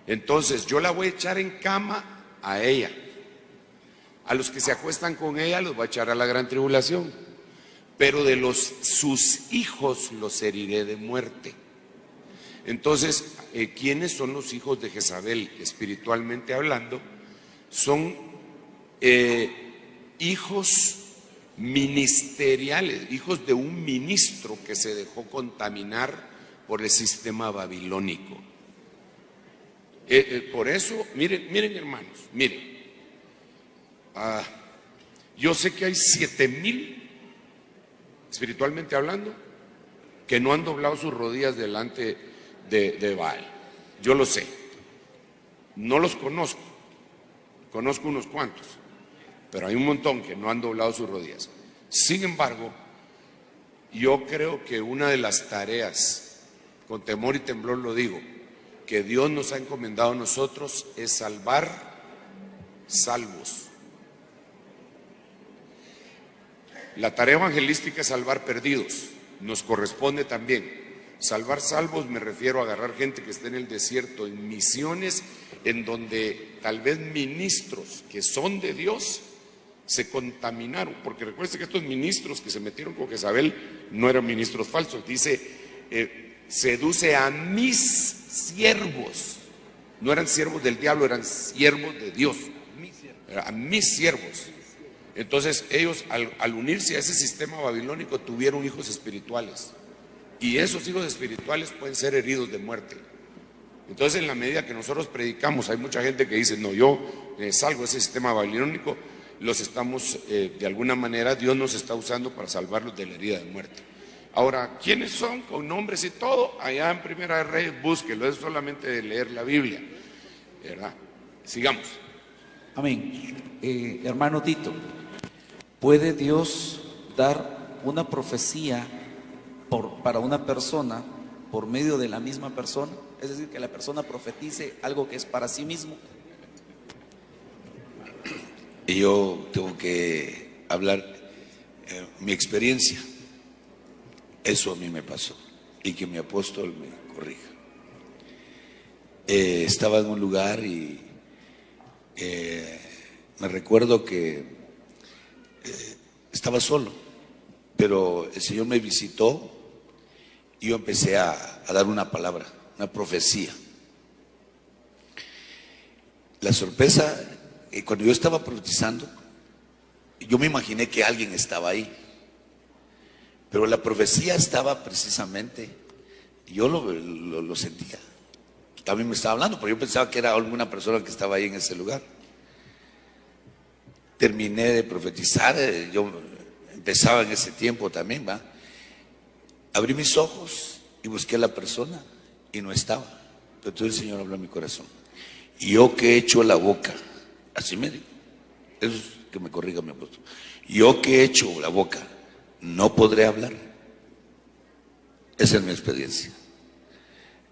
Entonces yo la voy a echar en cama a ella. A los que se acuestan con ella los va a echar a la gran tribulación. Pero de sus hijos los heriré de muerte. Entonces, ¿quiénes son los hijos de Jezabel? Espiritualmente hablando, son hijos ministeriales, hijos de un ministro que se dejó contaminar por el sistema babilónico. Por eso, miren hermanos, miren, yo sé que hay 7,000, espiritualmente hablando, que no han doblado sus rodillas delante de Baal. Yo lo sé, no los conozco, conozco unos cuantos, pero hay un montón que no han doblado sus rodillas. Sin embargo, yo creo que una de las tareas, con temor y temblor lo digo, que Dios nos ha encomendado a nosotros es salvar salvos. La tarea evangelística es salvar perdidos, nos corresponde también. Salvar salvos me refiero a agarrar gente que esté en el desierto, en misiones en donde tal vez ministros que son de Dios se contaminaron, porque recuerden que estos ministros que se metieron con Jezabel no eran ministros falsos, dice, seduce a mis siervos, no eran siervos del diablo, eran siervos de Dios, a mis siervos. Entonces ellos al unirse a ese sistema babilónico tuvieron hijos espirituales, y esos hijos espirituales pueden ser heridos de muerte. Entonces, en la medida que nosotros predicamos, hay mucha gente que dice, no, yo salgo de ese sistema babilónico, los estamos, de alguna manera, Dios nos está usando para salvarlos de la herida de muerte. Ahora, ¿quiénes son? Con nombres y todo, allá en Primera de Reyes, búsquelo, es solamente de leer la Biblia, ¿verdad? Sigamos. Amén. Hermano Tito, ¿puede Dios dar una profecía para una persona por medio de la misma persona? Es decir, que la persona profetice algo que es para sí mismo. Y yo tengo que hablar mi experiencia. Eso a mí me pasó. Y que mi apóstol me corrija. Estaba en un lugar y me recuerdo que estaba solo, pero el Señor me visitó y yo empecé a dar una palabra, una profecía. La sorpresa, cuando yo estaba profetizando, yo me imaginé que alguien estaba ahí, pero la profecía estaba precisamente, yo lo sentía. También me estaba hablando, pero yo pensaba que era alguna persona que estaba ahí en ese lugar. Terminé de profetizar, yo empezaba en ese tiempo también, ¿va? Abrí mis ojos y busqué a la persona y no estaba. Pero entonces el Señor habló a mi corazón. Y yo que he hecho la boca, así me dijo, eso es que me corrija mi apóstol. Yo que he hecho la boca, no podré hablar. Esa es mi experiencia.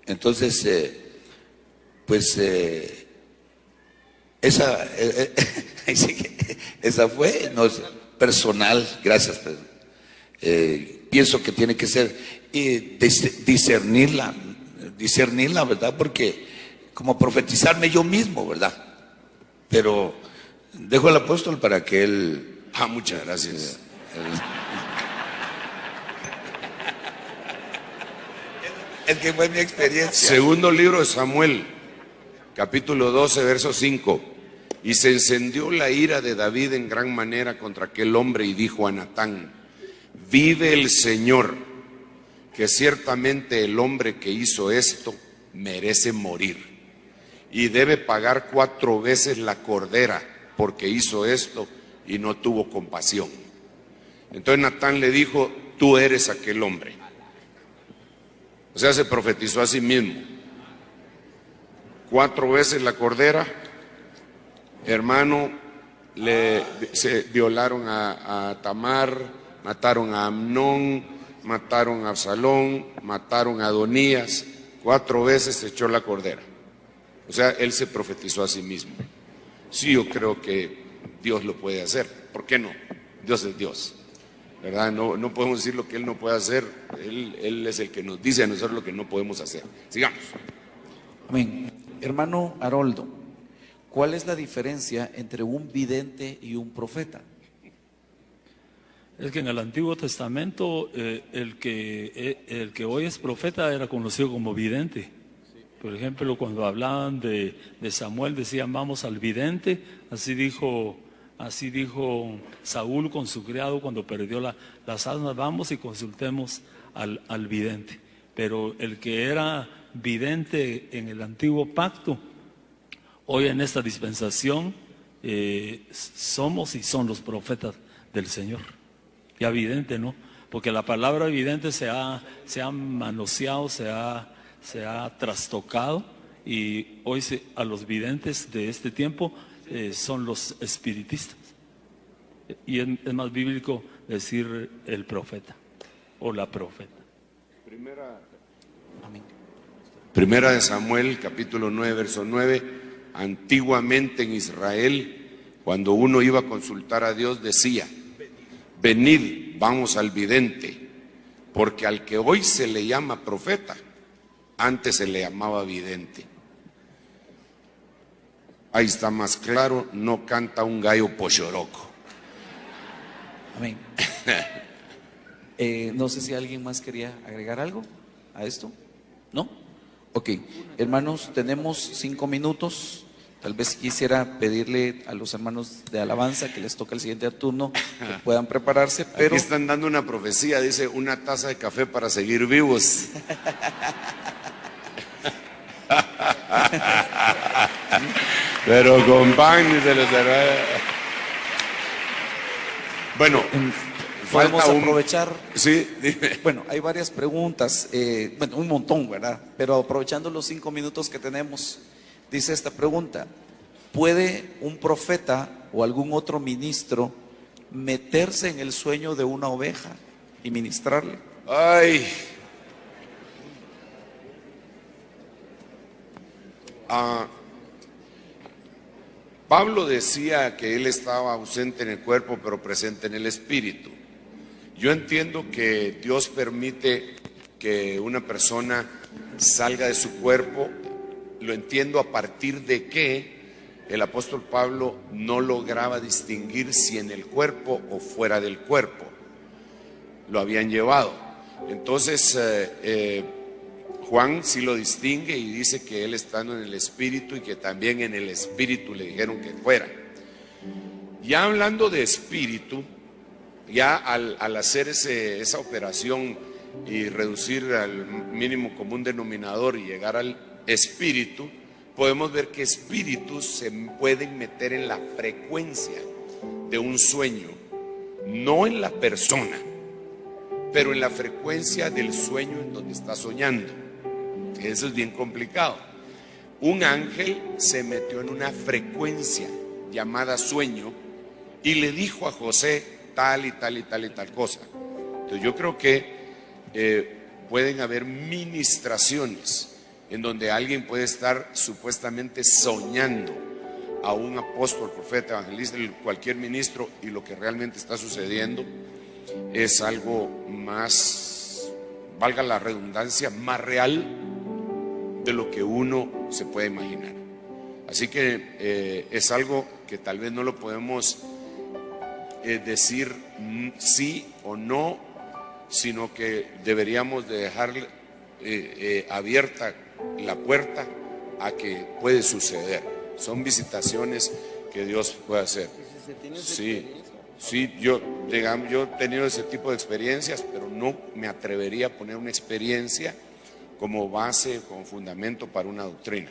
Entonces, esa fue, no, personal, gracias Pedro. Pienso que tiene que ser discernirla, ¿verdad? Porque como profetizarme yo mismo, ¿verdad? Pero dejo al apóstol para que él... muchas gracias. Es que fue mi experiencia. Segundo libro de Samuel, capítulo 12, verso 5. Y se encendió la ira de David en gran manera contra aquel hombre y dijo a Natán: vive el Señor, que ciertamente el hombre que hizo esto merece morir y debe pagar 4 veces la cordera porque hizo esto y no tuvo compasión. Entonces Natán le dijo: tú eres aquel hombre. O sea, se profetizó a sí mismo. 4 veces la cordera. Hermano, se violaron a Tamar, mataron a Amnón, mataron a Absalón, mataron a Adonías. 4 veces se echó la cordera. O sea, él se profetizó a sí mismo. Sí, yo creo que Dios lo puede hacer. ¿Por qué no? Dios es Dios, ¿verdad? No podemos decir lo que Él no puede hacer. Él es el que nos dice a nosotros lo que no podemos hacer. Sigamos. Amén. Hermano Haroldo, ¿cuál es la diferencia entre un vidente y un profeta? Es que en el Antiguo Testamento el que hoy es profeta era conocido como vidente. Por ejemplo, cuando hablaban de Samuel decían: vamos al vidente. Así dijo Saúl con su criado cuando perdió las asnas: vamos y consultemos al vidente. Pero el que era vidente en el antiguo pacto, hoy en esta dispensación somos y son los profetas del Señor. Ya vidente no, porque la palabra vidente se ha manoseado, se ha trastocado, y hoy a los videntes de este tiempo son los espiritistas. Y es más bíblico decir el profeta o la profeta. Primera de Samuel, capítulo 9, verso 9. Antiguamente en Israel, cuando uno iba a consultar a Dios, decía: venid, vamos al vidente, porque al que hoy se le llama profeta, antes se le llamaba vidente. Ahí está más claro, no canta un gallo pochoroco. Amén. No sé si alguien más quería agregar algo a esto. ¿No? Ok, hermanos, tenemos 5 minutos. Tal vez quisiera pedirle a los hermanos de alabanza que les toca el siguiente turno que puedan prepararse, pero... Aquí están dando una profecía, dice: una taza de café para seguir vivos. Pero con pan y se les dará. Bueno, podemos aprovechar. Sí, dime. Bueno, hay varias preguntas, bueno, un montón, ¿verdad? Pero aprovechando los 5 minutos que tenemos, dice esta pregunta: ¿puede un profeta o algún otro ministro meterse en el sueño de una oveja y ministrarle? Ay. Pablo decía que él estaba ausente en el cuerpo, pero presente en el espíritu. Yo entiendo que Dios permite que una persona salga de su cuerpo, lo entiendo a partir de que el apóstol Pablo no lograba distinguir si en el cuerpo o fuera del cuerpo lo habían llevado. Entonces Juan sí lo distingue y dice que él estando en el espíritu y que también en el espíritu le dijeron que fuera. Ya hablando de espíritu, ya al hacer esa operación y reducir al mínimo común denominador y llegar al espíritu, podemos ver que espíritus se pueden meter en la frecuencia de un sueño, no en la persona, pero en la frecuencia del sueño en donde está soñando. Eso es bien complicado. Un ángel se metió en una frecuencia llamada sueño y le dijo a José tal y tal y tal y tal cosa. Entonces yo creo que pueden haber ministraciones en donde alguien puede estar supuestamente soñando a un apóstol, profeta, evangelista, cualquier ministro, y lo que realmente está sucediendo es algo más, valga la redundancia, más real de lo que uno se puede imaginar. Así que es algo que tal vez no lo podemos decir sí o no, sino que deberíamos de dejar abierta la puerta a que puede suceder. Son visitaciones que Dios puede hacer. Sí, yo he tenido ese tipo de experiencias, pero no me atrevería a poner una experiencia como base, como fundamento para una doctrina.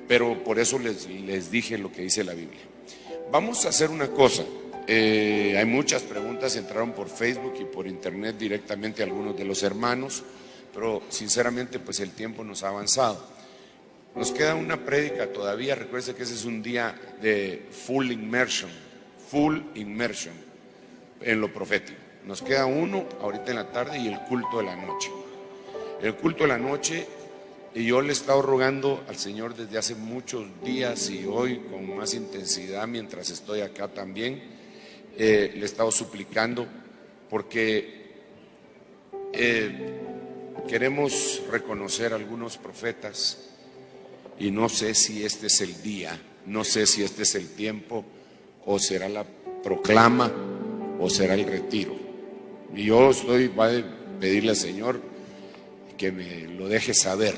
Pero por eso les dije lo que dice la Biblia. Vamos a hacer una cosa. Hay muchas preguntas, entraron por Facebook y por internet directamente a algunos de los hermanos, pero sinceramente pues el tiempo nos ha avanzado. Nos queda una prédica todavía. Recuerden que ese es un día de full immersion en lo profético. Nos queda uno ahorita en la tarde y el culto de la noche. El culto de la noche, y yo le he estado rogando al Señor desde hace muchos días y hoy con más intensidad mientras estoy acá también, le he estado suplicando porque queremos reconocer a algunos profetas y no sé si este es el día, no sé si este es el tiempo o será la proclama o será el retiro. Y yo voy a pedirle al Señor que me lo deje saber.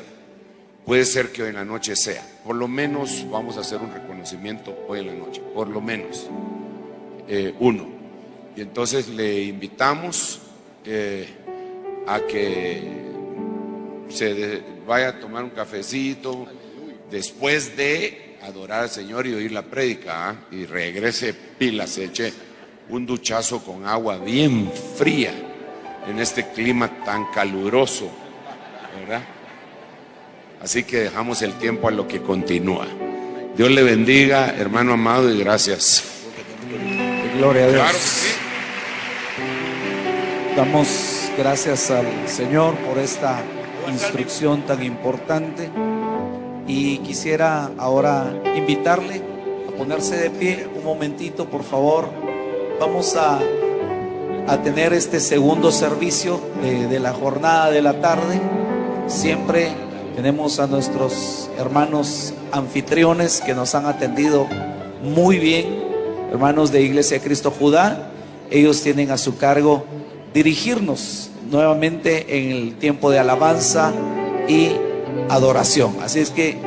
Puede ser que hoy en la noche sea, por lo menos vamos a hacer un reconocimiento hoy en la noche, por lo menos uno. Y entonces le invitamos a que se vaya a tomar un cafecito después de adorar al Señor y oír la prédica, y regrese pilas, se eche un duchazo con agua bien fría en este clima tan caluroso, ¿verdad? Así que dejamos el tiempo a lo que continúa. Dios le bendiga, hermano amado, y gracias. Gloria a Dios. Claro que sí. Damos gracias al Señor por esta instrucción tan importante. Y quisiera ahora invitarle a ponerse de pie un momentito, por favor. Vamos a tener este segundo servicio de la jornada de la tarde. Siempre tenemos a nuestros hermanos anfitriones que nos han atendido muy bien, hermanos de Iglesia de Cristo Judá. Ellos tienen a su cargo dirigirnos nuevamente en el tiempo de alabanza y adoración. Así es que